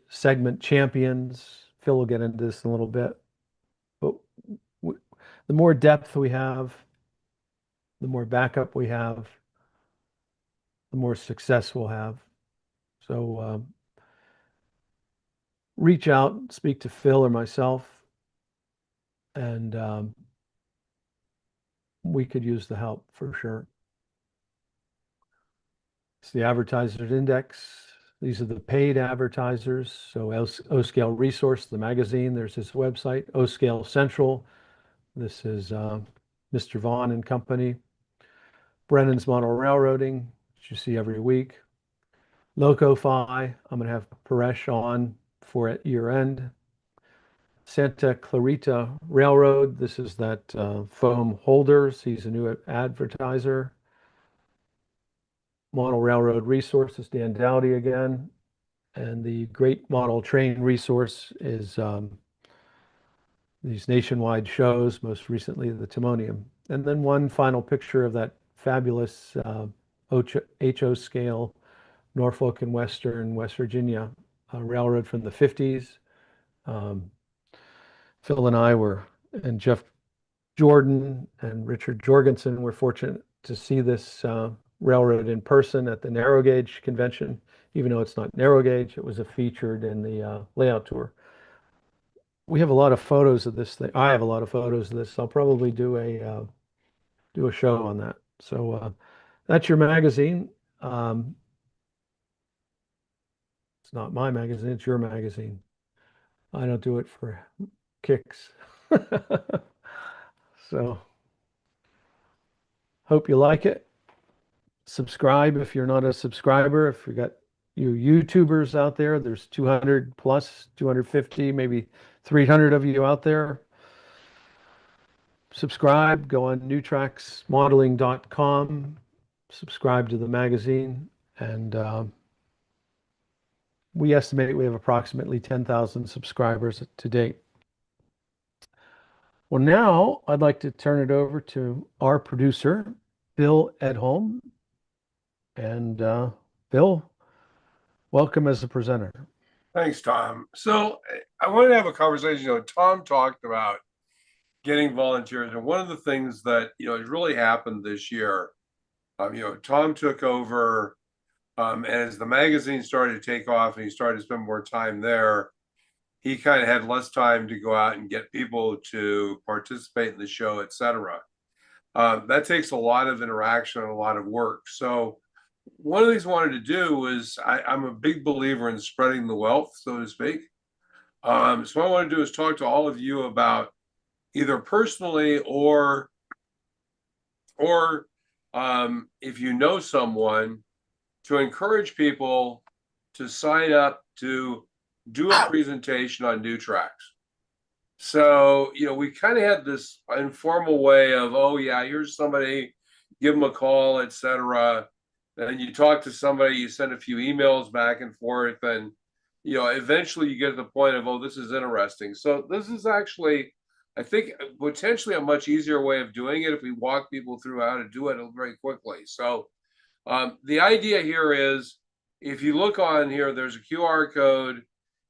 segment champions, Phil will get into this in a little bit, but the more depth we have, the more backup we have, the more success we'll have. So reach out, speak to Phil or myself, and we could use the help for sure. It's the advertisers index. These are the paid advertisers. So O-Scale Resource, the magazine, there's his website. O-Scale Central, this is Mr. Vaughn and Company. Brennan's Model Railroading, which you see every week. Loco-Fi, I'm going to have Paresh on for at year end. Santa Clarita Railroad, this is that foam holders. He's a new advertiser. Model Railroad Resources, Dan Dowdy again. And the Great Model Train Resource is these nationwide shows, most recently the Timonium. And then one final picture of that fabulous HO scale Norfolk and Western West Virginia railroad from the 50s. Phil and I and Jeff Jordan and Richard Jorgensen were fortunate to see this railroad in person at the narrow gauge convention. Even though it's not narrow gauge, it was featured in the layout tour. We have a lot of photos of this thing. I have a lot of photos of this. I'll probably do a show on that. So that's your magazine. It's not my magazine, it's your magazine. I don't do it for kicks. So hope you like it. Subscribe if you're not a subscriber. If you got you YouTubers out there, there's 200 plus, 250, maybe 300 of you out there. Subscribe, go on newtraxmodeling.com, subscribe to the magazine, and we estimate we have approximately 10,000 subscribers to date. Well, now I'd like to turn it over to our producer, Bill Edholm. And Bill, welcome as a presenter. Thanks, Tom. So I wanted to have a conversation. Tom talked about getting volunteers, and one of the things that has really happened this year. Tom took over, and as the magazine started to take off, and he started to spend more time there, he kind of had less time to go out and get people to participate in the show, etc. That takes a lot of interaction and a lot of work. So one of the things I wanted to do was I'm a big believer in spreading the wealth, so to speak. So what I want to do is talk to all of you about either personally or if you know someone, to encourage people to sign up to do a presentation on New Tracks. So, we kind of had this informal way of, oh yeah, here's somebody, give them a call, etc. And you talk to somebody, you send a few emails back and forth, and eventually you get to the point of, oh, this is interesting. So this is actually, I think, potentially a much easier way of doing it if we walk people through how to do it very quickly. So the idea here is, if you look on here, there's a QR code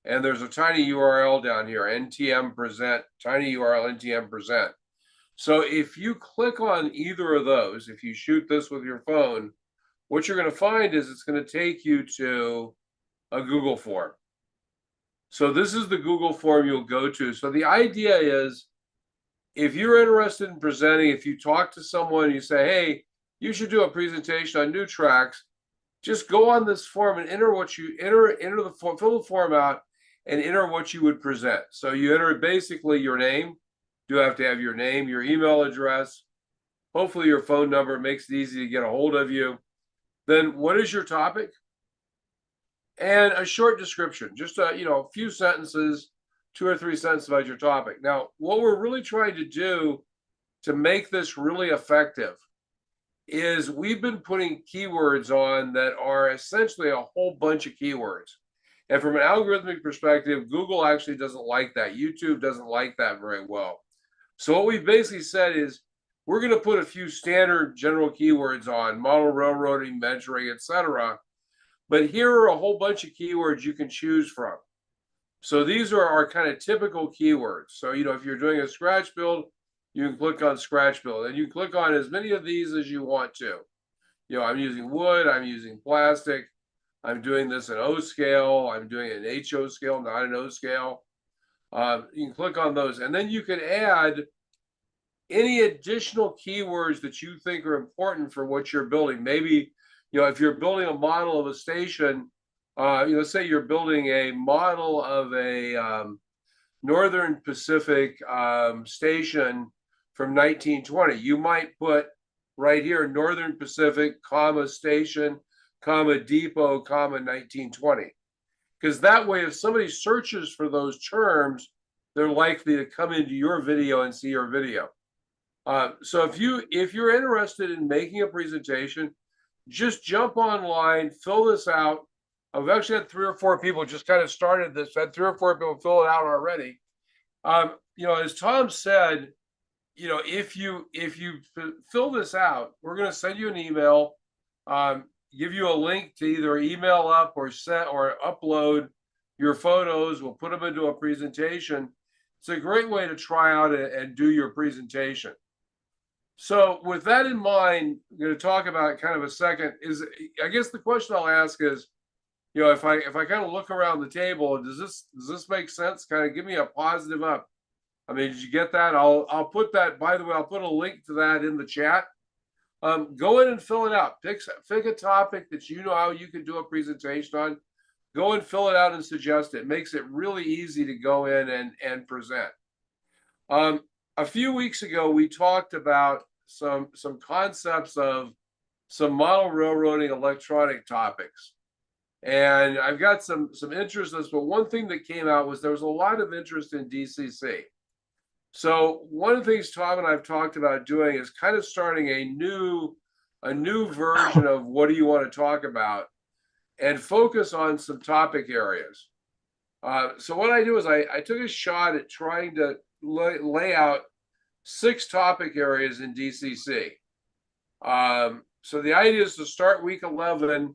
and there's a tiny URL down here, NTM present, tiny URL NTM present. So if you click on either of those, if you shoot this with your phone, what you're going to find is it's going to take you to a Google form. So this is the Google form you'll go to. So the idea is, if you're interested in presenting, if you talk to someone, you say, hey, you should do a presentation on New Tracks, just go on this form and enter what you enter the form, fill the form out and enter what you would present. So you enter basically your name. You have to have your name, your email address, hopefully your phone number. Makes it easy to get a hold of you. Then what is your topic? And a short description, just a few sentences, 2 or 3 sentences about your topic. Now, what we're really trying to do to make this really effective is we've been putting keywords on that are essentially a whole bunch of keywords. And from an algorithmic perspective, Google actually doesn't like that. YouTube doesn't like that very well. So what we've basically said is, we're going to put a few standard general keywords on model railroading, mentoring, etc. But here are a whole bunch of keywords you can choose from. So these are our kind of typical keywords. So, if you're doing a scratch build, you can click on scratch build, and you can click on as many of these as you want to. I'm using wood, I'm using plastic, I'm doing this in O scale, I'm doing it in HO scale, not in O scale. You can click on those, and then you can add any additional keywords that you think are important for what you're building. Maybe, if you're building a model of a station, let's say you're building a model of a Northern Pacific station from 1920, you might put right here, Northern Pacific, comma, station, comma, depot, comma, 1920. Because that way, if somebody searches for those terms, they're likely to come into your video and see your video. So if you're interested in making a presentation, just jump online, fill this out. I've actually had 3 or 4 people just kind of started this. Had 3 or 4 people fill it out already. As Tom said, if you fill this out, we're going to send you an email, give you a link to either email up or set or upload your photos. We'll put them into a presentation. It's a great way to try out and do your presentation. So with that in mind, I'm going to talk about kind of a second is, I guess the question I'll ask is, if I kind of look around the table, does this make sense? Kind of give me a positive up. I mean, did you get that? I'll put that, by the way, I'll put a link to that in the chat. Go in and fill it out. Pick a topic that you know how you can do a presentation on. Go and fill it out and suggest it. It makes it really easy to go in and present. A few weeks ago, we talked about some concepts of some model railroading electronic topics. And I've got some interest in this, but one thing that came out was there was a lot of interest in DCC. So one of the things Tom and I've talked about doing is kind of starting a new version of what do you want to talk about and focus on some topic areas. So what I do is I took a shot at trying to lay out 6 topic areas in DCC. So the idea is to start week 11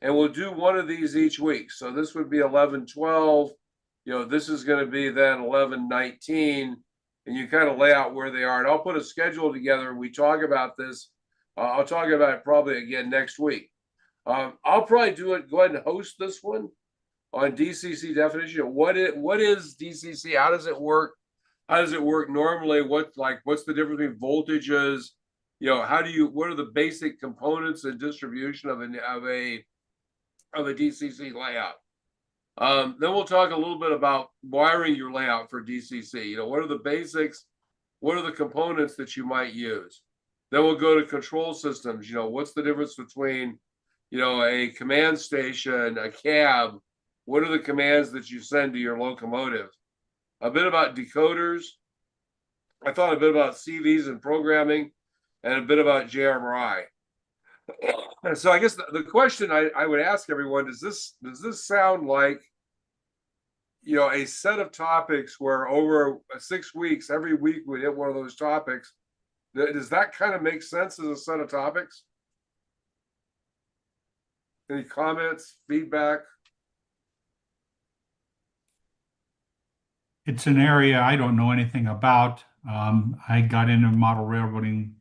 and we'll do one of these each week. So this would be 11-12. This is going to be then 11-19, and you kind of lay out where they are. And I'll put a schedule together and we talk about this. I'll talk about it probably again next week. I'll probably go ahead and host this one on DCC definition. What is DCC? How does it work? How does it work normally? What's the difference between voltages? What are the basic components and distribution of a DCC layout? Then we'll talk a little bit about wiring your layout for DCC. What are the basics? What are the components that you might use? Then we'll go to control systems. What's the difference between, a command station, a cab? What are the commands that you send to your locomotive? A bit about decoders. I thought a bit about CVs and programming, and a bit about JMRI. So I guess the question I would ask everyone, does this sound like, a set of topics where over 6 weeks, every week we hit one of those topics? Does that kind of make sense as a set of topics? Any comments, feedback? It's an area I don't know anything about. I got into model railroading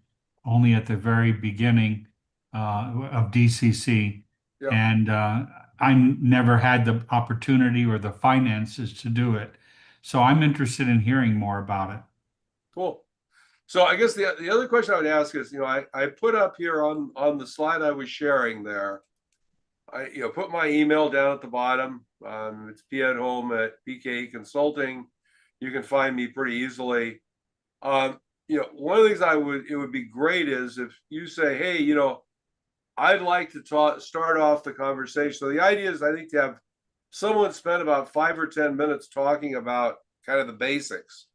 only at the very beginning of DCC, Yeah. and I never had the opportunity or the finances to do it. So I'm interested in hearing more about it. Cool. So I guess the other question I would ask is, I put up here on the slide I was sharing there, I put my email down at the bottom. It's Edholm at PKE Consulting. You can find me pretty easily. One of the things it would be great is if you say, hey, I'd like to start off the conversation. So the idea is, I think, to have someone spend about 5 or 10 minutes talking about kind of the basics.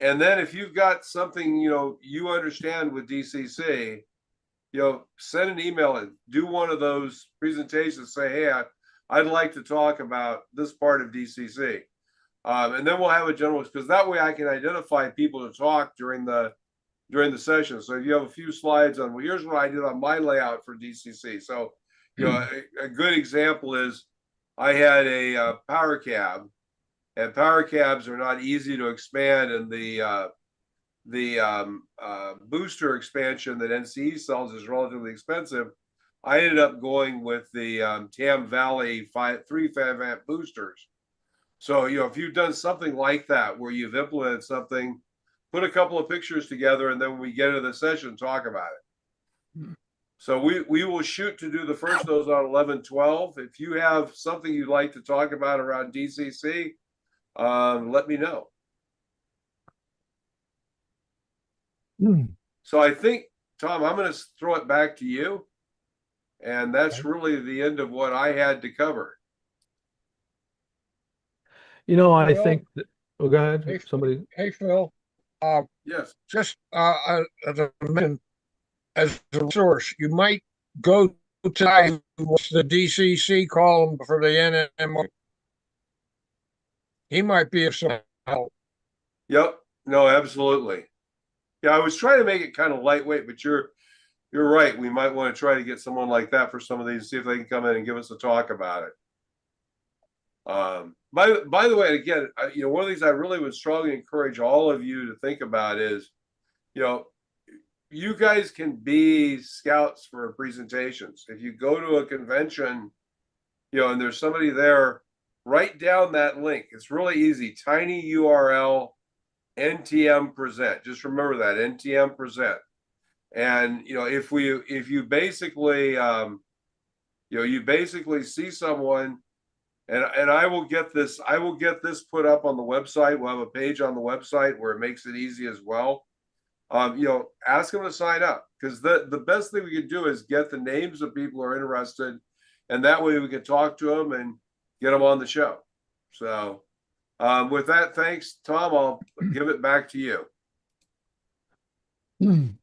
And then if you've got something, you understand with DCC, send an email and do one of those presentations. Say, hey, I'd like to talk about this part of DCC. And then we'll have a general, because that way I can identify people to talk during the session. So if you have a few slides on, well, here's what I did on my layout for DCC. So, a good example is I had a power cab, and power cabs are not easy to expand, and the booster expansion that NCE sells is relatively expensive. I ended up going with the Tam Valley 3 amp boosters. So, if you've done something like that where you've implemented something, put a couple of pictures together, and then when we get into the session, talk about it. So we will shoot to do the first of those on 11-12. If you have something you'd like to talk about around DCC, let me know. So I think, Tom, I'm going to throw it back to you. And that's really the end of what I had to cover. I think that, oh, go ahead. Hey, Somebody. Hey, Phil. Yes. Just as a mention, as a resource, you might go to what's the DCC column for the NMRA. He might be of some help. Yep. No, absolutely. Yeah, I was trying to make it kind of lightweight, but you're right. We might want to try to get someone like that for some of these, see if they can come in and give us a talk about it. By the way, again, one of the things I really would strongly encourage all of you to think about is, you guys can be scouts for presentations. If you go to a convention, and there's somebody there, write down that link. It's really easy. Tiny URL, NTM present. Just remember that, NTM present. And if you basically you basically see someone, and I will get this put up on the website. We'll have a page on the website where it makes it easy as well. Ask them to sign up, because the best thing we can do is get the names of people who are interested, and that way we can talk to them and get them on the show. So with that, thanks, Tom. I'll give it back to you. When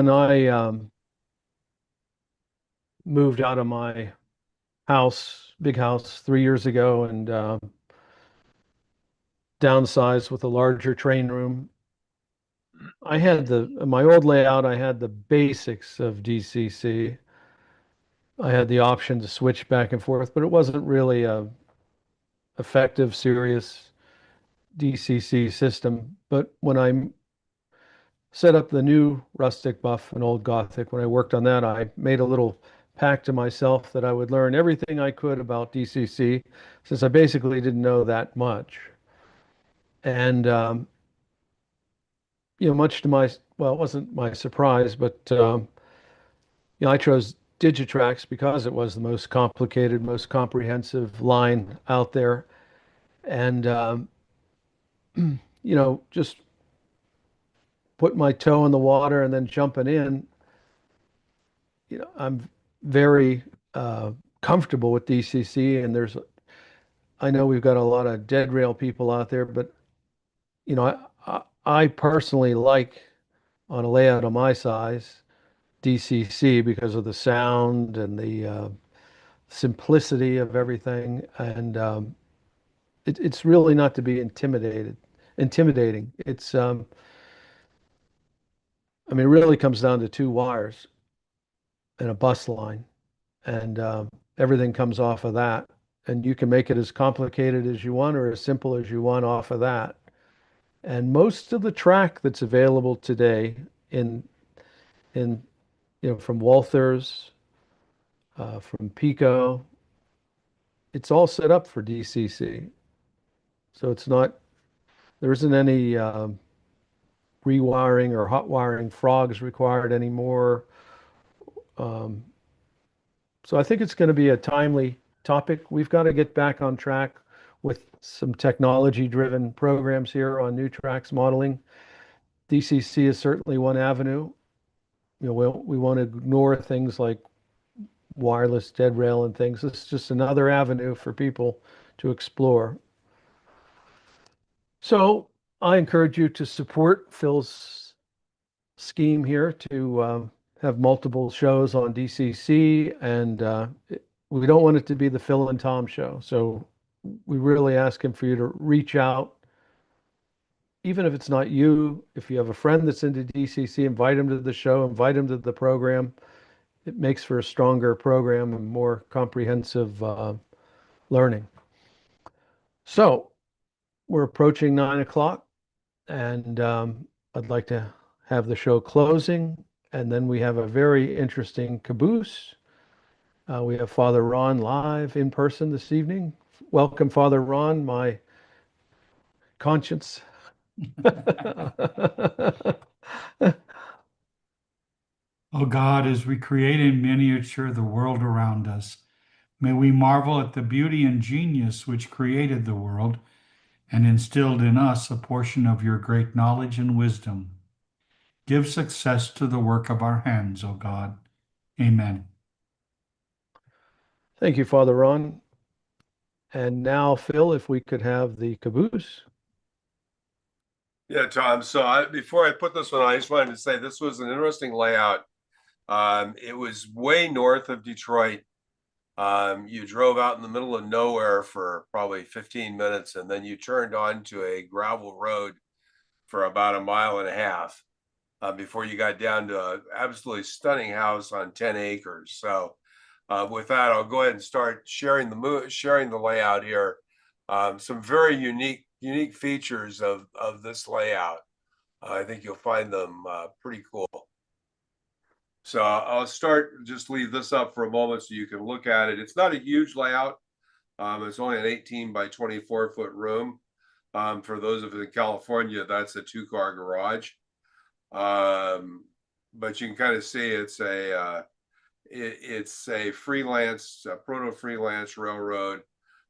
I moved out of my big house 3 years ago, and downsized with a larger train room, I had my old layout, I had the basics of DCC, I had the option to switch back and forth, but it wasn't really a effective, serious DCC system. But when I set up the new rustic buff and old Gothic, when I worked on that, I made a little pact to myself that I would learn everything I could about DCC, since I basically didn't know that much. And much to my, well, it wasn't my surprise, but I chose Digitrax because it was the most complicated, most comprehensive line out there. And just put my toe in the water and then jumping in, I'm very comfortable with DCC. And I know we've got a lot of dead rail people out there, but I personally like, on a layout of my size, DCC because of the sound and the simplicity of everything. And it's really not to be intimidating. It really comes down to two wires and a bus line, and everything comes off of that. And you can make it as complicated as you want or as simple as you want off of that. And most of the track that's available today in from Walthers, from Pico, it's all set up for DCC. So there isn't any rewiring or hot wiring frogs required anymore. So I think it's going to be a timely topic. We've got to get back on track with some technology-driven programs here on new tracks modeling. DCC is certainly one avenue. We want to ignore things like wireless dead rail and things. It's just another avenue for people to explore. So I encourage you to support Phil's scheme here to have multiple shows on DCC, and we don't want it to be the Phil and Tom show. So we really ask him for you to reach out, even if it's not you. If you have a friend that's into DCC, invite him to the show, invite him to the program. It makes for a stronger program and more comprehensive learning. So we're approaching 9 o'clock, and I'd like to have the show closing. And then we have a very interesting caboose. We have Father Ron live in person this evening. Welcome, Father Ron, my conscience. Oh God, as we create in miniature the world around us, may we marvel at the beauty and genius which created the world and instilled in us a portion of your great knowledge and wisdom. Give success to the work of our hands, O God. Amen. Thank you, Father Ron. And now, Phil, if we could have the caboose. Yeah, Tom. So before I put this one on, I just wanted to say this was an interesting layout. It was way north of Detroit. You drove out in the middle of nowhere for probably 15 minutes, and then you turned onto a gravel road for about a mile and a half before you got down to an absolutely stunning house on 10 acres. So with that, I'll go ahead and start sharing the layout here. Some very unique features of this layout. I think you'll find them pretty cool. So I'll just leave this up for a moment so you can look at it. It's not a huge layout. It's only an 18 by 24 foot room. For those of you in California, that's a 2-car garage. But you can kind of see it's a proto-freelance railroad.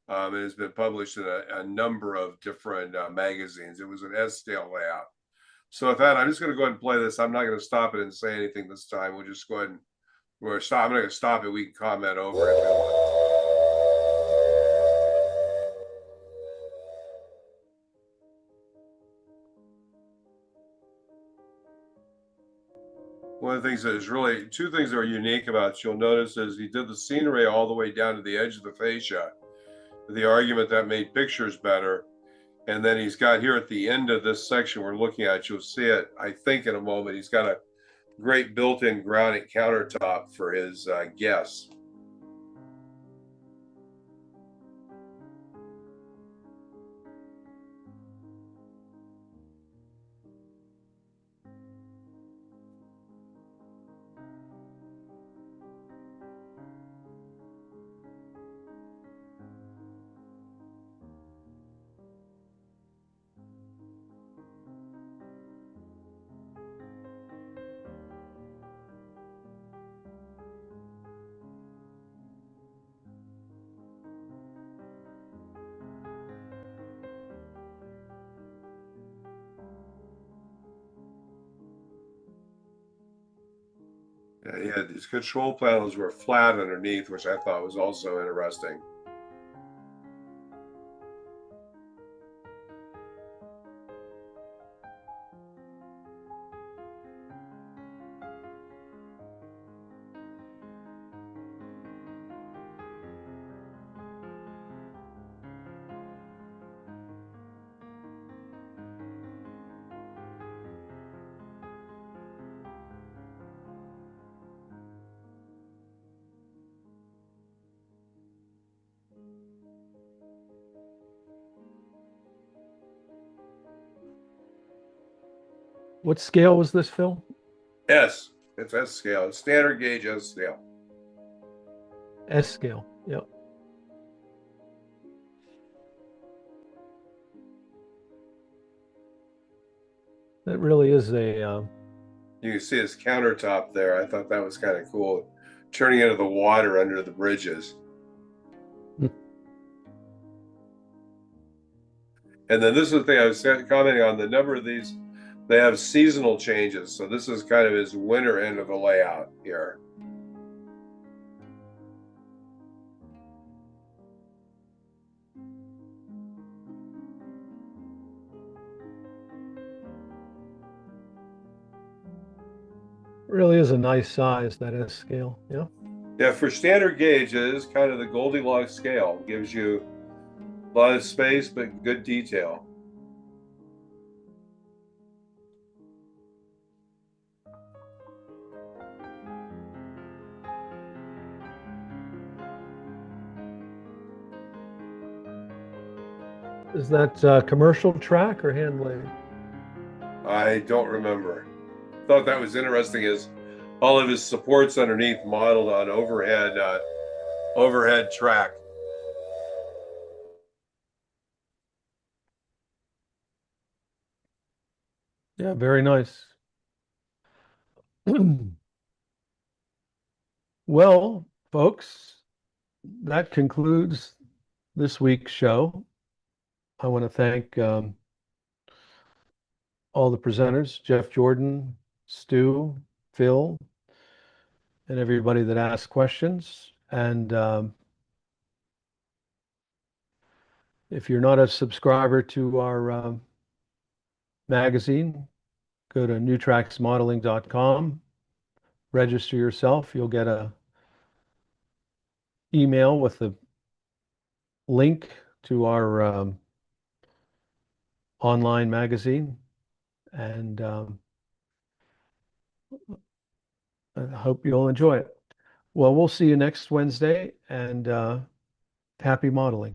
It has been published in a number of different magazines. It was an S-scale layout. So with that, I'm just going to go ahead and play this. I'm not going to stop it and say anything this time. We'll just go ahead and I'm not going to stop it. We can comment over it if you want. One of the things that is really, two things that are unique about it, you'll notice, is he did the scenery all the way down to the edge of the fascia. The argument that made pictures better. And then he's got here at the end of this section we're looking at, you'll see it, I think, in a moment. He's got a great built-in granite countertop for his guests. Yeah, these control panels were flat underneath, which I thought was also interesting. What scale was this, Phil? S. It's S scale. It's standard gauge S scale. S scale. Yep. That really is a. You can see his countertop there. I thought that was kind of cool, turning into the water under the bridges. And then this is the thing I was commenting on, the number of these, they have seasonal changes. So this is kind of his winter end of the layout here. Really is a nice size, that S scale. Yeah. Yeah, for standard gauges, kind of the Goldilocks scale gives you a lot of space, but good detail. Is that commercial track or hand laid? I don't remember. Thought that was interesting is all of his supports underneath modeled on overhead track. Yeah, very nice. Well, folks, that concludes this week's show. I want to thank all the presenters, Jeff Jordan, Stu, Phil, and everybody that asked questions. And if you're not a subscriber to our magazine, go to newtracksmodeling.com, register yourself. You'll get a email with the link to our online magazine. And I hope you'll enjoy it. Well, we'll see you next Wednesday, and happy modeling.